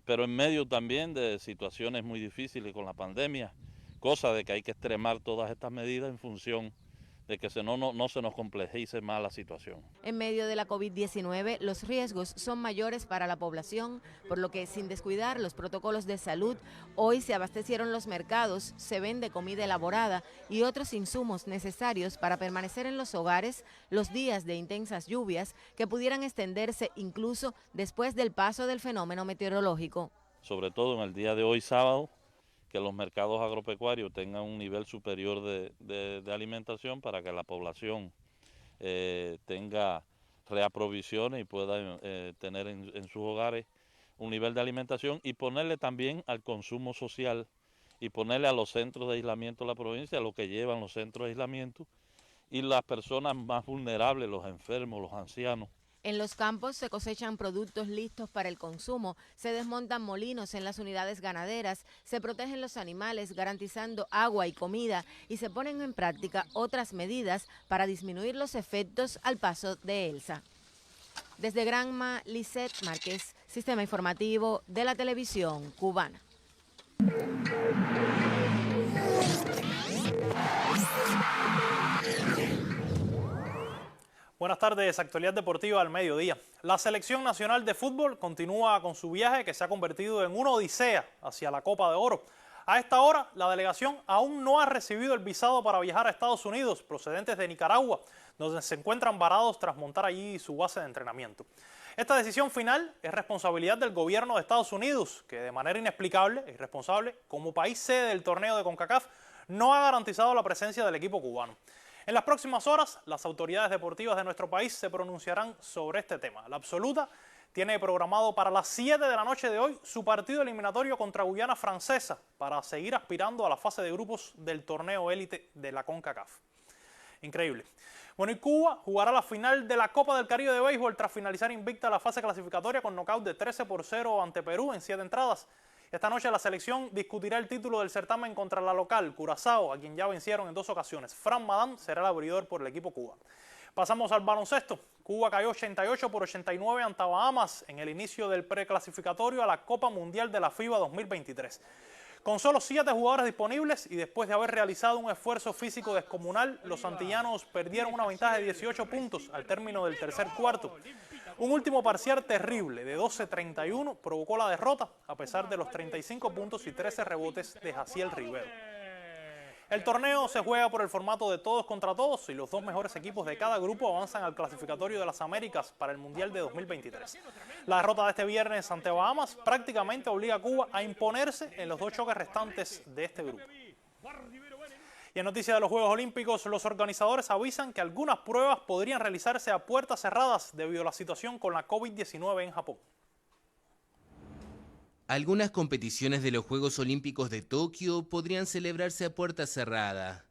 pero en medio también de situaciones muy difíciles con la pandemia, cosa de que hay que extremar todas estas medidas en función de que no se nos complejice más la situación. En medio de la COVID-19, los riesgos son mayores para la población, por lo que sin descuidar los protocolos de salud, hoy se abastecieron los mercados, se vende comida elaborada y otros insumos necesarios para permanecer en los hogares los días de intensas lluvias que pudieran extenderse incluso después del paso del fenómeno meteorológico. Sobre todo en el día de hoy, sábado, que los mercados agropecuarios tengan un nivel superior de alimentación para que la población tenga reaprovisiones y pueda tener en sus hogares un nivel de alimentación y ponerle también al consumo social y ponerle a los centros de aislamiento de la provincia lo que llevan los centros de aislamiento y las personas más vulnerables, los enfermos, los ancianos. En los campos se cosechan productos listos para el consumo, se desmontan molinos en las unidades ganaderas, se protegen los animales garantizando agua y comida y se ponen en práctica otras medidas para disminuir los efectos al paso de Elsa. Desde Granma, Lisette Márquez, Sistema Informativo de la Televisión Cubana. Buenas tardes, actualidad deportiva al mediodía. La selección nacional de fútbol continúa con su viaje que se ha convertido en una odisea hacia la Copa de Oro. A esta hora, la delegación aún no ha recibido el visado para viajar a Estados Unidos, procedentes de Nicaragua, donde se encuentran varados tras montar allí su base de entrenamiento. Esta decisión final es responsabilidad del gobierno de Estados Unidos, que de manera inexplicable e irresponsable, como país sede del torneo de CONCACAF, no ha garantizado la presencia del equipo cubano. En las próximas horas, las autoridades deportivas de nuestro país se pronunciarán sobre este tema. La absoluta tiene programado para las 7 de la noche de hoy su partido eliminatorio contra Guyana Francesa para seguir aspirando a la fase de grupos del torneo élite de la CONCACAF. Increíble. Bueno, y Cuba jugará la final de la Copa del Caribe de béisbol tras finalizar invicta la fase clasificatoria con nocaut de 13-0 ante Perú en 7 entradas. Esta noche la selección discutirá el título del certamen contra la local, Curazao, a quien ya vencieron en 2 ocasiones. Fran Madán será el abridor por el equipo Cuba. Pasamos al baloncesto. Cuba cayó 88-89 ante Bahamas en el inicio del preclasificatorio a la Copa Mundial de la FIBA 2023. Con solo 7 jugadores disponibles y después de haber realizado un esfuerzo físico descomunal, los antillanos perdieron una ventaja de 18 puntos al término del tercer cuarto. Un último parcial terrible de 12-31 provocó la derrota a pesar de los 35 puntos y 13 rebotes de Jaciel Rivero. El torneo se juega por el formato de todos contra todos y los 2 mejores equipos de cada grupo avanzan al clasificatorio de las Américas para el Mundial de 2023. La derrota de este viernes ante Bahamas prácticamente obliga a Cuba a imponerse en los 2 choques restantes de este grupo. Y en noticias de los Juegos Olímpicos, los organizadores avisan que algunas pruebas podrían realizarse a puertas cerradas debido a la situación con la COVID-19 en Japón. Algunas competiciones de los Juegos Olímpicos de Tokio podrían celebrarse a puerta cerrada.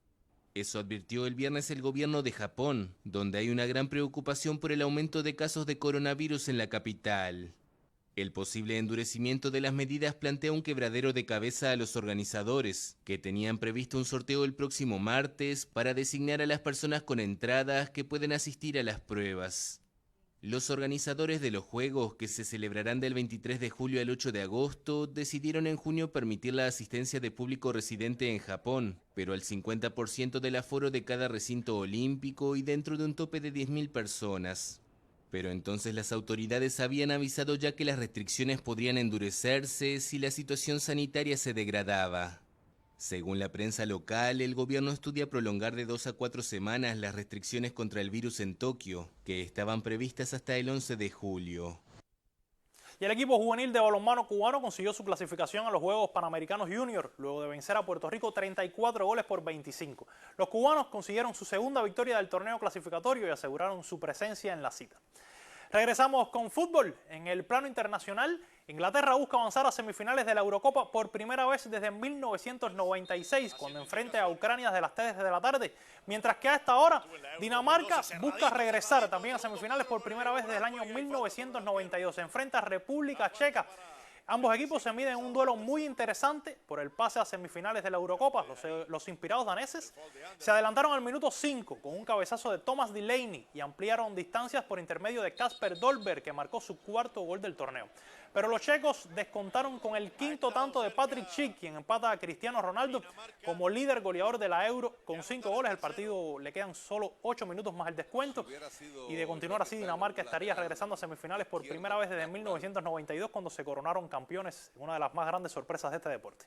Eso advirtió el viernes el gobierno de Japón, donde hay una gran preocupación por el aumento de casos de coronavirus en la capital. El posible endurecimiento de las medidas plantea un quebradero de cabeza a los organizadores, que tenían previsto un sorteo el próximo martes para designar a las personas con entradas que pueden asistir a las pruebas. Los organizadores de los Juegos, que se celebrarán del 23 de julio al 8 de agosto, decidieron en junio permitir la asistencia de público residente en Japón, pero al 50% del aforo de cada recinto olímpico y dentro de un tope de 10.000 personas. Pero entonces las autoridades habían avisado ya que las restricciones podrían endurecerse si la situación sanitaria se degradaba. Según la prensa local, el gobierno estudia prolongar de 2 a 4 semanas las restricciones contra el virus en Tokio, que estaban previstas hasta el 11 de julio. Y el equipo juvenil de balonmano cubano consiguió su clasificación a los Juegos Panamericanos Junior, luego de vencer a Puerto Rico 34 goles por 25. Los cubanos consiguieron su segunda victoria del torneo clasificatorio y aseguraron su presencia en la cita. Regresamos con fútbol. En el plano internacional, Inglaterra busca avanzar a semifinales de la Eurocopa por primera vez desde 1996, cuando enfrente a Ucrania desde las 3 de la tarde. Mientras que a esta hora, Dinamarca busca regresar también a semifinales por primera vez desde el año 1992. Se enfrenta a República Checa. Ambos equipos se miden en un duelo muy interesante por el pase a semifinales de la Eurocopa. Los inspirados daneses se adelantaron al minuto 5 con un cabezazo de Thomas Delaney y ampliaron distancias por intermedio de Kasper Dolberg, que marcó su 4º gol del torneo. Pero los checos descontaron con el 5º tanto de Patrick Schick, quien empata a Cristiano Ronaldo como líder goleador de la Euro con 5 goles. El partido le quedan solo 8 minutos más el descuento y de continuar así Dinamarca estaría regresando a semifinales por primera vez desde 1992, cuando se coronaron campeones, una de las más grandes sorpresas de este deporte.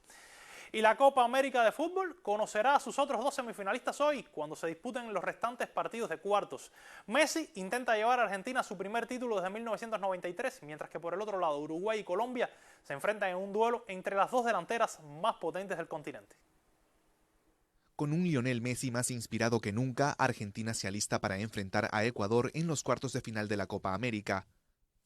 Y la Copa América de Fútbol conocerá a sus otros 2 semifinalistas hoy, cuando se disputen los restantes partidos de cuartos. Messi intenta llevar a Argentina a su primer título desde 1993, mientras que por el otro lado Uruguay y Colombia se enfrentan en un duelo entre las 2 delanteras más potentes del continente. Con un Lionel Messi más inspirado que nunca, Argentina se alista para enfrentar a Ecuador en los cuartos de final de la Copa América.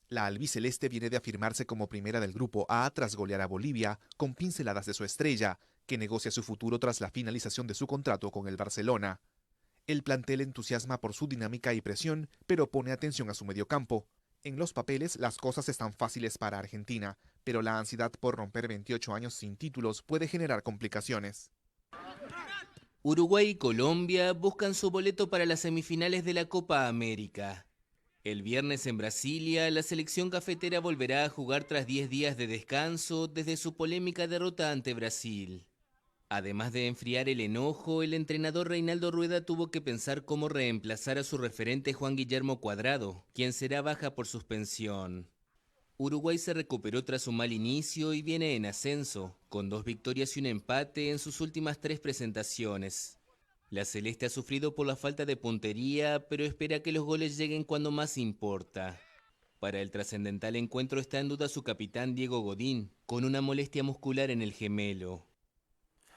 La albiceleste viene de afirmarse como primera del grupo A tras golear a Bolivia, con pinceladas de su estrella, que negocia su futuro tras la finalización de su contrato con el Barcelona. El plantel entusiasma por su dinámica y presión, pero pone atención a su mediocampo. En los papeles las cosas están fáciles para Argentina, pero la ansiedad por romper 28 años sin títulos puede generar complicaciones. Uruguay y Colombia buscan su boleto para las semifinales de la Copa América. El viernes en Brasilia, la selección cafetera volverá a jugar tras 10 días de descanso desde su polémica derrota ante Brasil. Además de enfriar el enojo, el entrenador Reinaldo Rueda tuvo que pensar cómo reemplazar a su referente Juan Guillermo Cuadrado, quien será baja por suspensión. Uruguay se recuperó tras un mal inicio y viene en ascenso, con 2 victorias y un empate en sus últimas 3 presentaciones. La celeste ha sufrido por la falta de puntería, pero espera que los goles lleguen cuando más importa. Para el trascendental encuentro está en duda su capitán Diego Godín, con una molestia muscular en el gemelo.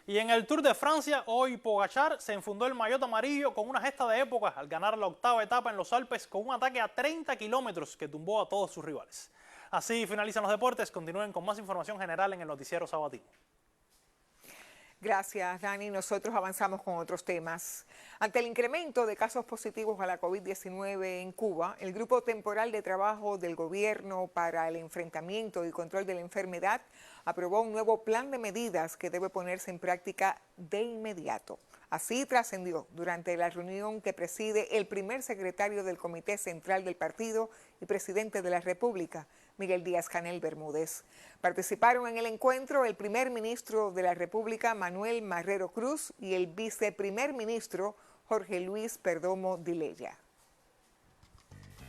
Y en el Tour de Francia, hoy Pogačar se enfundó el maillot amarillo con una gesta de época al ganar la 8ª etapa en los Alpes con un ataque a 30 kilómetros que tumbó a todos sus rivales. Así finalizan los deportes. Continúen con más información general en el noticiero sabatino. Gracias, Dani. Nosotros avanzamos con otros temas. Ante el incremento de casos positivos a la COVID-19 en Cuba, el Grupo Temporal de Trabajo del Gobierno para el Enfrentamiento y Control de la Enfermedad aprobó un nuevo plan de medidas que debe ponerse en práctica de inmediato. Así trascendió durante la reunión que preside el primer secretario del Comité Central del Partido y presidente de la República, Miguel Díaz-Canel Bermúdez. Participaron en el encuentro el primer ministro de la República, Manuel Marrero Cruz, y el viceprimer ministro, Jorge Luis Perdomo Dileya.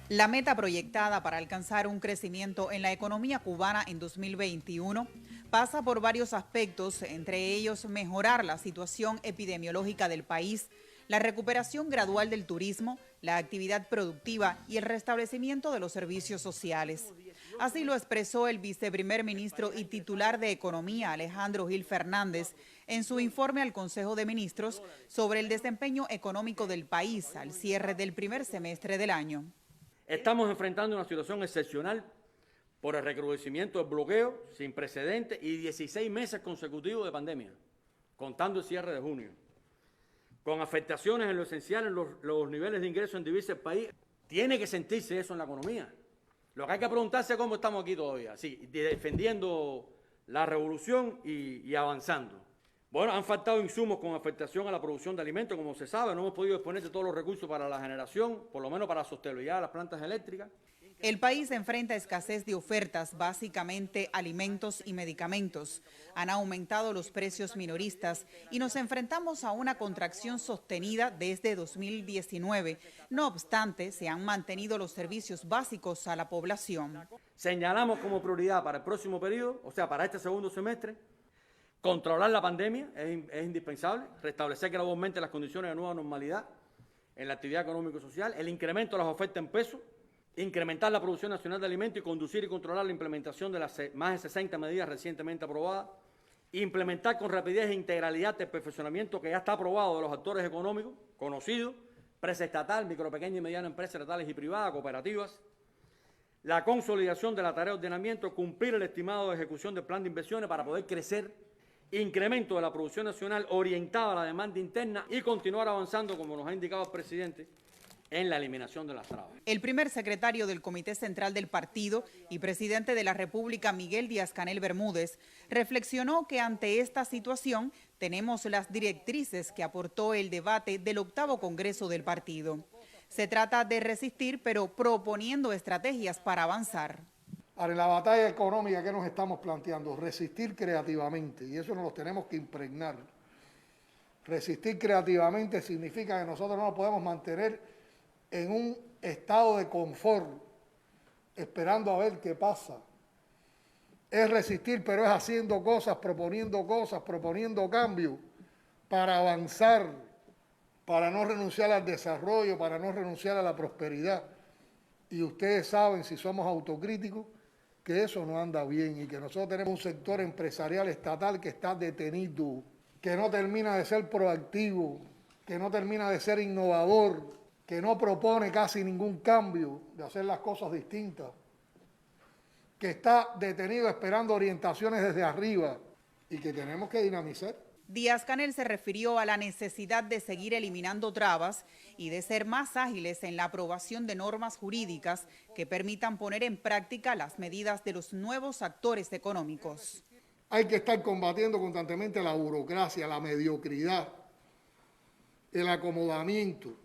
La meta proyectada para alcanzar un crecimiento en la economía cubana en 2021 pasa por varios aspectos, entre ellos mejorar la situación epidemiológica del país, la recuperación gradual del turismo, la actividad productiva y el restablecimiento de los servicios sociales. Así lo expresó el viceprimer ministro y titular de Economía, Alejandro Gil Fernández, en su informe al Consejo de Ministros sobre el desempeño económico del país al cierre del primer semestre del año. Estamos enfrentando una situación excepcional por el recrudecimiento del bloqueo sin precedentes y 16 meses consecutivos de pandemia, contando el cierre de junio, con afectaciones en lo esencial en los niveles de ingreso en divisas del país. Tiene que sentirse eso en la economía. Lo que hay que preguntarse es cómo estamos aquí todavía, sí, defendiendo la revolución y avanzando. Bueno, han faltado insumos con afectación a la producción de alimentos, como se sabe, no hemos podido disponer de todos los recursos para la generación, por lo menos para la sostenibilidad de las plantas eléctricas. El país enfrenta escasez de ofertas, básicamente alimentos y medicamentos. Han aumentado los precios minoristas y nos enfrentamos a una contracción sostenida desde 2019. No obstante, se han mantenido los servicios básicos a la población. Señalamos como prioridad para el próximo periodo, o sea, para este segundo semestre, controlar la pandemia es indispensable, restablecer gradualmente las condiciones de nueva normalidad en la actividad económico-social, el incremento de las ofertas en pesos, incrementar la producción nacional de alimentos y conducir y controlar la implementación de las más de 60 medidas recientemente aprobadas, implementar con rapidez e integralidad el perfeccionamiento que ya está aprobado de los actores económicos conocidos, empresa estatal, micro, pequeña y mediana empresas estatales y privadas, cooperativas, la consolidación de la tarea de ordenamiento, cumplir el estimado de ejecución del plan de inversiones para poder crecer, incremento de la producción nacional orientada a la demanda interna y continuar avanzando, como nos ha indicado el presidente, en la eliminación de las trabas. El primer secretario del Comité Central del Partido y presidente de la República, Miguel Díaz-Canel Bermúdez, reflexionó que ante esta situación tenemos las directrices que aportó el debate del 8º Congreso del partido. Se trata de resistir, pero proponiendo estrategias para avanzar. Ahora, en la batalla económica que nos estamos planteando, resistir creativamente, y eso nos lo tenemos que impregnar. Resistir creativamente significa que nosotros no nos podemos mantener en un estado de confort, esperando a ver qué pasa. Es resistir, pero es haciendo cosas, proponiendo cambios para avanzar, para no renunciar al desarrollo, para no renunciar a la prosperidad. Y ustedes saben, si somos autocríticos, que eso no anda bien y que nosotros tenemos un sector empresarial estatal que está detenido, que no termina de ser proactivo, que no termina de ser innovador, que no propone casi ningún cambio de hacer las cosas distintas, que está detenido esperando orientaciones desde arriba y que tenemos que dinamizar. Díaz-Canel se refirió a la necesidad de seguir eliminando trabas y de ser más ágiles en la aprobación de normas jurídicas que permitan poner en práctica las medidas de los nuevos actores económicos. Hay que estar combatiendo constantemente la burocracia, la mediocridad, el acomodamiento.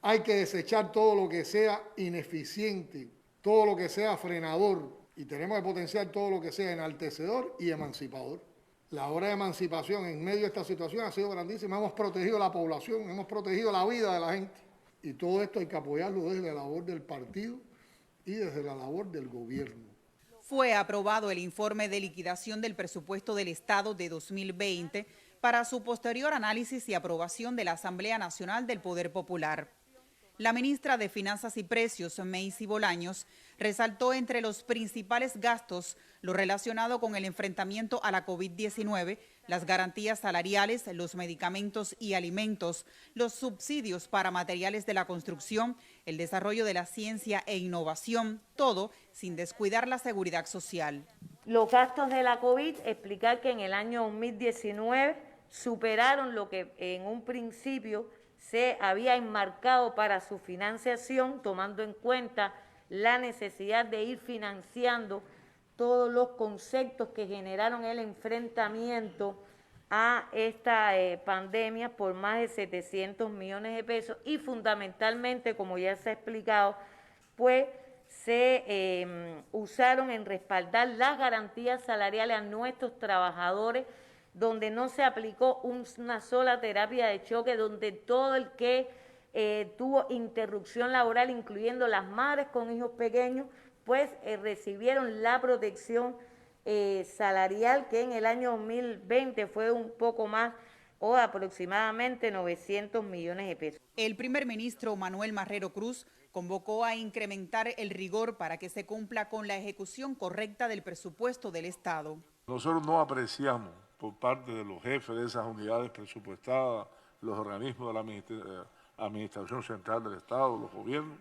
Hay que desechar todo lo que sea ineficiente, todo lo que sea frenador y tenemos que potenciar todo lo que sea enaltecedor y emancipador. La hora de emancipación en medio de esta situación ha sido grandísima. Hemos protegido a la población, hemos protegido la vida de la gente. Y todo esto hay que apoyarlo desde la labor del partido y desde la labor del gobierno. Fue aprobado el informe de liquidación del presupuesto del Estado de 2020 para su posterior análisis y aprobación de la Asamblea Nacional del Poder Popular. La ministra de Finanzas y Precios, Macy Bolaños, resaltó entre los principales gastos lo relacionado con el enfrentamiento a la COVID-19, las garantías salariales, los medicamentos y alimentos, los subsidios para materiales de la construcción, el desarrollo de la ciencia e innovación, todo sin descuidar la seguridad social. Los gastos de la COVID, explicar que en el año 2019 superaron lo que en un principio se había enmarcado para su financiación, tomando en cuenta la necesidad de ir financiando todos los conceptos que generaron el enfrentamiento a esta pandemia por más de 700 millones de pesos y fundamentalmente, como ya se ha explicado, pues se usaron en respaldar las garantías salariales a nuestros trabajadores, donde no se aplicó una sola terapia de choque, donde todo el que tuvo interrupción laboral, incluyendo las madres con hijos pequeños, pues recibieron la protección salarial, que en el año 2020 fue un poco más o aproximadamente 900 millones de pesos. El primer ministro Manuel Marrero Cruz convocó a incrementar el rigor para que se cumpla con la ejecución correcta del presupuesto del Estado. Nosotros no apreciamos por parte de los jefes de esas unidades presupuestadas, los organismos de la Administración Central del Estado, los gobiernos,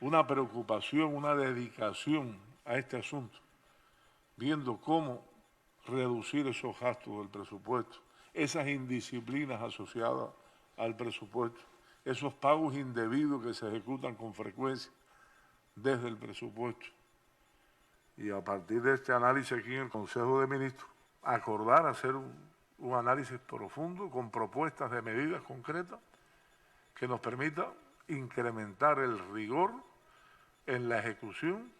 una preocupación, una dedicación a este asunto, viendo cómo reducir esos gastos del presupuesto, esas indisciplinas asociadas al presupuesto, esos pagos indebidos que se ejecutan con frecuencia desde el presupuesto. Y a partir de este análisis aquí en el Consejo de Ministros, acordar hacer un análisis profundo con propuestas de medidas concretas que nos permita incrementar el rigor en la ejecución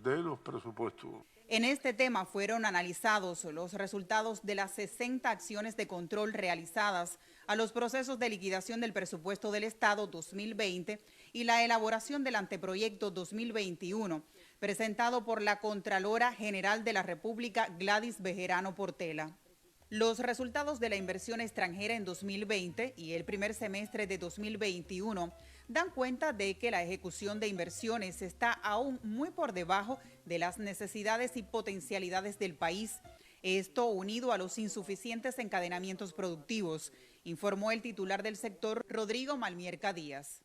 de los presupuestos. En este tema fueron analizados los resultados de las 60 acciones de control realizadas a los procesos de liquidación del presupuesto del Estado 2020 y la elaboración del anteproyecto 2021, presentado por la Contralora General de la República, Gladys Bejerano Portela. Los resultados de la inversión extranjera en 2020 y el primer semestre de 2021 dan cuenta de que la ejecución de inversiones está aún muy por debajo de las necesidades y potencialidades del país. Esto unido a los insuficientes encadenamientos productivos, informó el titular del sector, Rodrigo Malmierca Díaz.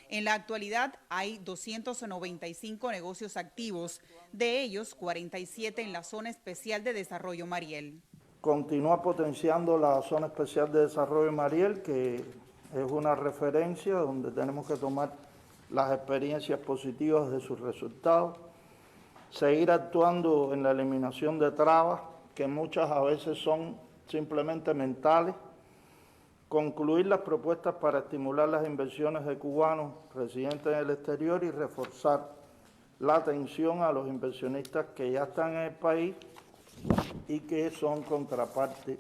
En la actualidad hay 295 negocios activos, de ellos 47 en la Zona Especial de Desarrollo Mariel. Continúa potenciando la Zona Especial de Desarrollo Mariel, que es una referencia donde tenemos que tomar las experiencias positivas de sus resultados, seguir actuando en la eliminación de trabas, que muchas a veces son simplemente mentales, concluir las propuestas para estimular las inversiones de cubanos residentes en el exterior y reforzar la atención a los inversionistas que ya están en el país y que son contraparte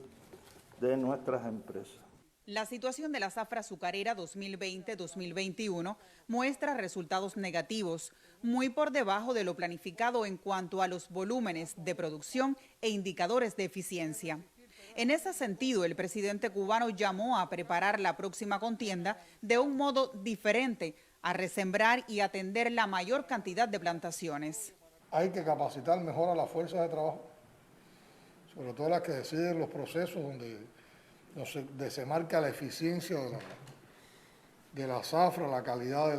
de nuestras empresas. La situación de la zafra azucarera 2020-2021 muestra resultados negativos, muy por debajo de lo planificado en cuanto a los volúmenes de producción e indicadores de eficiencia. En ese sentido, el presidente cubano llamó a preparar la próxima contienda de un modo diferente, a resembrar y atender la mayor cantidad de plantaciones. Hay que capacitar mejor a las fuerzas de trabajo, sobre todo las que deciden los procesos donde se marca la eficiencia de la zafra, la calidad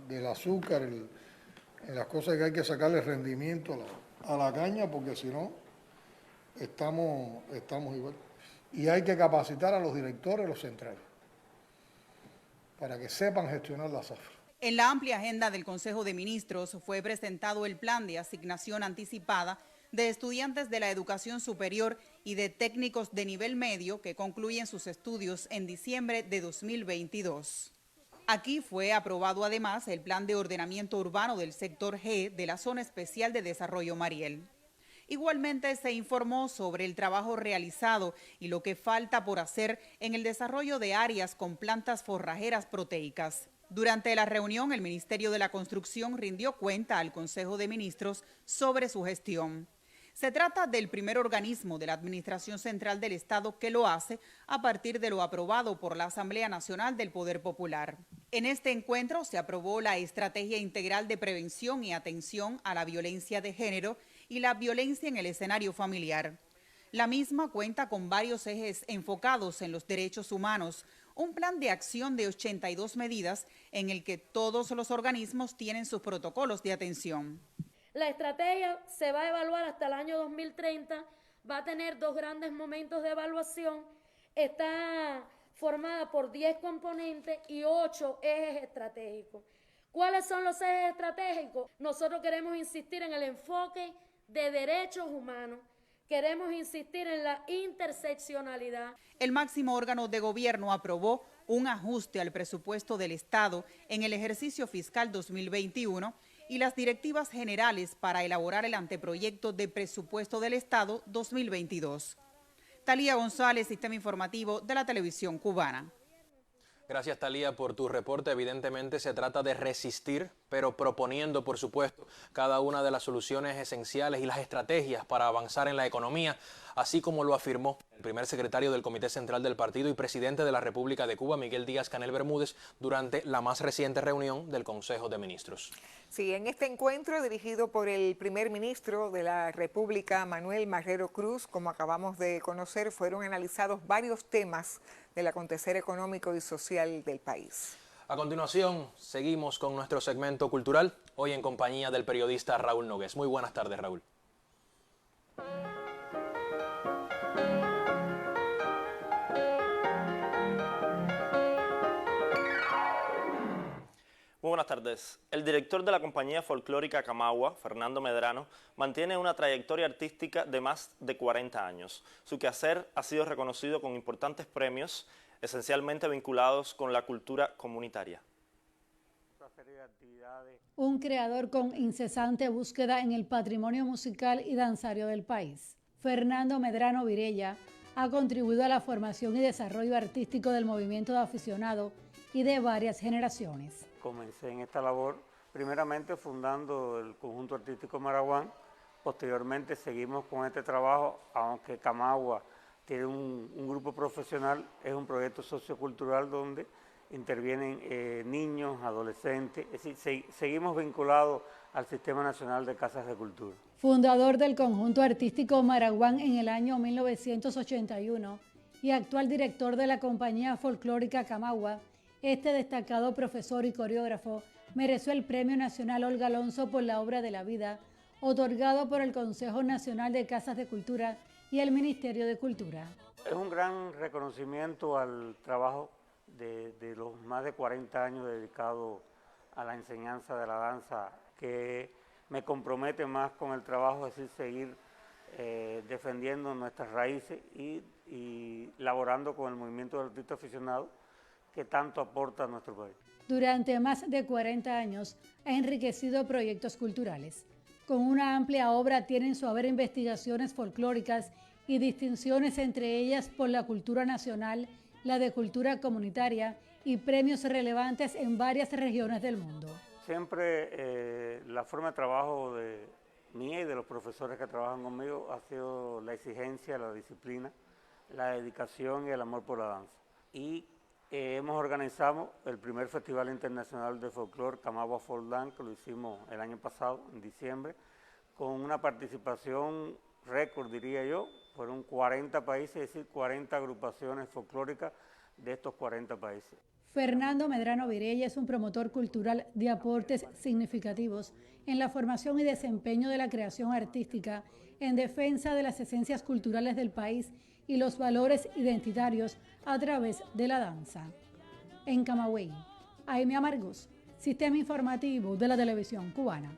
del azúcar, en las cosas que hay que sacarle rendimiento a la caña, porque si no, estamos igual. Y hay que capacitar a los directores de los centrales para que sepan gestionar la zafra. En la amplia agenda del Consejo de Ministros fue presentado el plan de asignación anticipada de estudiantes de la educación superior y de técnicos de nivel medio que concluyen sus estudios en diciembre de 2022. Aquí fue aprobado además el plan de ordenamiento urbano del sector G de la Zona Especial de Desarrollo Mariel. Igualmente se informó sobre el trabajo realizado y lo que falta por hacer en el desarrollo de áreas con plantas forrajeras proteicas. Durante la reunión, el Ministerio de la Construcción rindió cuenta al Consejo de Ministros sobre su gestión. Se trata del primer organismo de la Administración Central del Estado que lo hace a partir de lo aprobado por la Asamblea Nacional del Poder Popular. En este encuentro se aprobó la Estrategia Integral de Prevención y Atención a la Violencia de Género y la Violencia en el Escenario Familiar. La misma cuenta con varios ejes enfocados en los derechos humanos, un plan de acción de 82 medidas en el que todos los organismos tienen sus protocolos de atención. La estrategia se va a evaluar hasta el año 2030, va a tener 2 grandes momentos de evaluación, está formada por 10 componentes y 8 ejes estratégicos. ¿Cuáles son los ejes estratégicos? Nosotros queremos insistir en el enfoque de derechos humanos, queremos insistir en la interseccionalidad. El máximo órgano de gobierno aprobó un ajuste al presupuesto del Estado en el ejercicio fiscal 2021 y las directivas generales para elaborar el anteproyecto de presupuesto del Estado 2022. Talía González, Sistema Informativo de la Televisión Cubana. Gracias, Talía, por tu reporte. Evidentemente se trata de resistir, pero proponiendo, por supuesto, cada una de las soluciones esenciales y las estrategias para avanzar en la economía, así como lo afirmó el primer secretario del Comité Central del Partido y presidente de la República de Cuba, Miguel Díaz-Canel Bermúdez, durante la más reciente reunión del Consejo de Ministros. Sí, en este encuentro dirigido por el primer ministro de la República, Manuel Marrero Cruz, como acabamos de conocer, fueron analizados varios temas del acontecer económico y social del país. A continuación, seguimos con nuestro segmento cultural, hoy en compañía del periodista Raúl Nogués. Muy buenas tardes, Raúl. Muy buenas tardes. El director de la compañía folclórica Camagua, Fernando Medrano, mantiene una trayectoria artística de más de 40 años. Su quehacer ha sido reconocido con importantes premios, esencialmente vinculados con la cultura comunitaria. Un creador con incesante búsqueda en el patrimonio musical y danzario del país. Fernando Medrano Virella ha contribuido a la formación y desarrollo artístico del movimiento de aficionado y de varias generaciones. Comencé en esta labor primeramente fundando el conjunto artístico Maraguán, posteriormente seguimos con este trabajo, aunque Camagua tiene un grupo profesional, es un proyecto sociocultural donde intervienen niños, adolescentes, es decir, seguimos vinculados al Sistema Nacional de Casas de Cultura. Fundador del conjunto artístico Maraguán en el año 1981 y actual director de la compañía folclórica Camagua, este destacado profesor y coreógrafo mereció el Premio Nacional Olga Alonso por la obra de la vida, otorgado por el Consejo Nacional de Casas de Cultura y el Ministerio de Cultura. Es un gran reconocimiento al trabajo de los más de 40 años dedicados a la enseñanza de la danza, que me compromete más con el trabajo, es decir, seguir defendiendo nuestras raíces y laborando con el movimiento del artista aficionado, que tanto aporta a nuestro país. Durante más de 40 años ha enriquecido proyectos culturales. Con una amplia obra tiene en su haber investigaciones folclóricas y distinciones, entre ellas por la cultura nacional, la de cultura comunitaria y premios relevantes en varias regiones del mundo. Siempre la forma de trabajo de mía y de los profesores que trabajan conmigo ha sido la exigencia, la disciplina, la dedicación y el amor por la danza. Y hemos organizado el primer Festival Internacional de Folclore Camagua Folk Dance, que lo hicimos el año pasado, en diciembre, con una participación récord, diría yo. Fueron 40 países, es decir, 40 agrupaciones folclóricas de estos 40 países. Fernando Medrano Virella es un promotor cultural de aportes significativos en la formación y desempeño de la creación artística, en defensa de las esencias culturales del país y los valores identitarios a través de la danza. En Camagüey, Aimee Amargós, Sistema Informativo de la Televisión Cubana.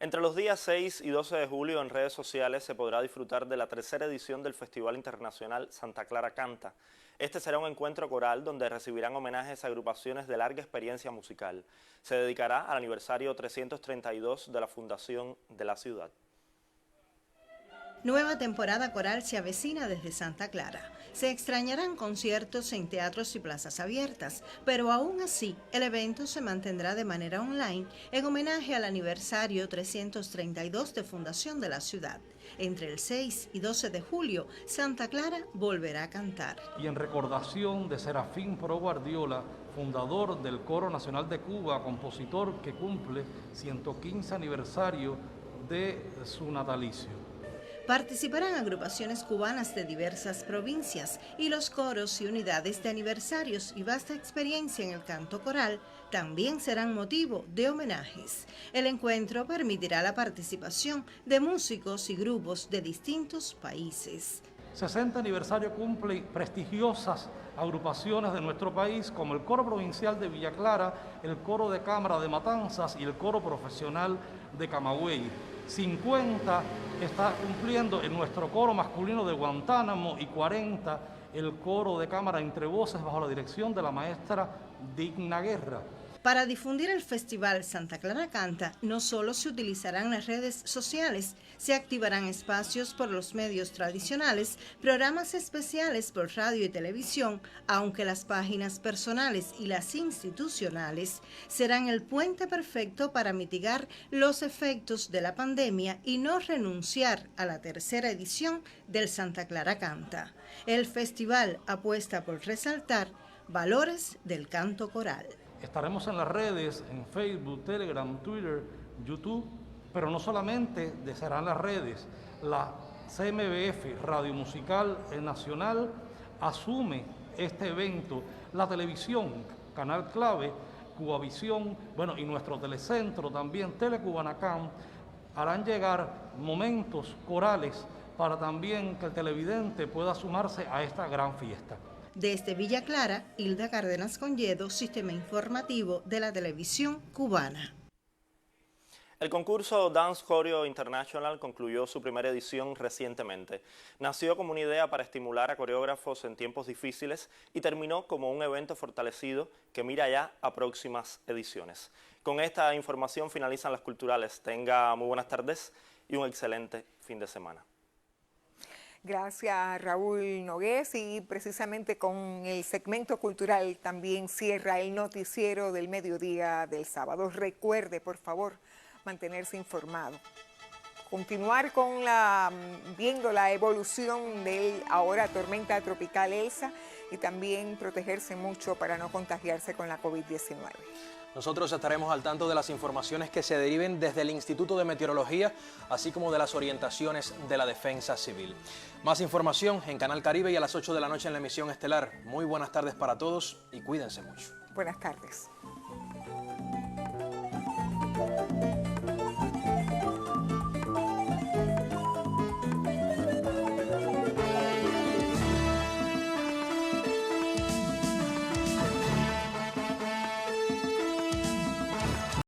Entre los días 6 y 12 de julio en redes sociales se podrá disfrutar de la tercera edición del Festival Internacional Santa Clara Canta. Este será un encuentro coral donde recibirán homenajes a agrupaciones de larga experiencia musical. Se dedicará al aniversario 332 de la fundación de la ciudad. Nueva temporada coral se avecina desde Santa Clara. Se extrañarán conciertos en teatros y plazas abiertas, pero aún así el evento se mantendrá de manera online en homenaje al aniversario 332 de fundación de la ciudad. Entre el 6 y 12 de julio, Santa Clara volverá a cantar. Y en recordación de Serafín Pro Guardiola, fundador del Coro Nacional de Cuba, compositor que cumple 115 aniversario de su natalicio. Participarán agrupaciones cubanas de diversas provincias y los coros y unidades de aniversarios y vasta experiencia en el canto coral también serán motivo de homenajes. El encuentro permitirá la participación de músicos y grupos de distintos países. 60 aniversario cumple prestigiosas agrupaciones de nuestro país como el Coro Provincial de Villa Clara, el Coro de Cámara de Matanzas y el Coro Profesional de Camagüey. 50 está cumpliendo en nuestro coro masculino de Guantánamo y 40 el Coro de Cámara Entre Voces bajo la dirección de la maestra Digna Guerra. Para difundir el Festival Santa Clara Canta, no solo se utilizarán las redes sociales, se activarán espacios por los medios tradicionales, programas especiales por radio y televisión, aunque las páginas personales y las institucionales serán el puente perfecto para mitigar los efectos de la pandemia y no renunciar a la tercera edición del Santa Clara Canta. El festival apuesta por resaltar valores del canto coral. Estaremos en las redes, en Facebook, Telegram, Twitter, YouTube, pero no solamente serán las redes. La CMBF, Radio Musical Nacional, asume este evento. La televisión, Canal Clave, Cubavisión, y nuestro telecentro también, Telecubanacán, harán llegar momentos corales para también que el televidente pueda sumarse a esta gran fiesta. Desde Villa Clara, Hilda Cárdenas Conyedo, Sistema Informativo de la Televisión Cubana. El concurso Dance Choreo International concluyó su primera edición recientemente. Nació como una idea para estimular a coreógrafos en tiempos difíciles y terminó como un evento fortalecido que mira ya a próximas ediciones. Con esta información finalizan las culturales. Tenga muy buenas tardes y un excelente fin de semana. Gracias, Raúl Nogués, y precisamente con el segmento cultural también cierra el noticiero del mediodía del sábado. Recuerde, por favor, mantenerse informado. Continuar con viendo la evolución de ahora tormenta tropical Elsa y también protegerse mucho para no contagiarse con la COVID-19. Nosotros estaremos al tanto de las informaciones que se deriven desde el Instituto de Meteorología, así como de las orientaciones de la Defensa Civil. Más información en Canal Caribe y a las 8 de la noche en la emisión estelar. Muy buenas tardes para todos y cuídense mucho. Buenas tardes.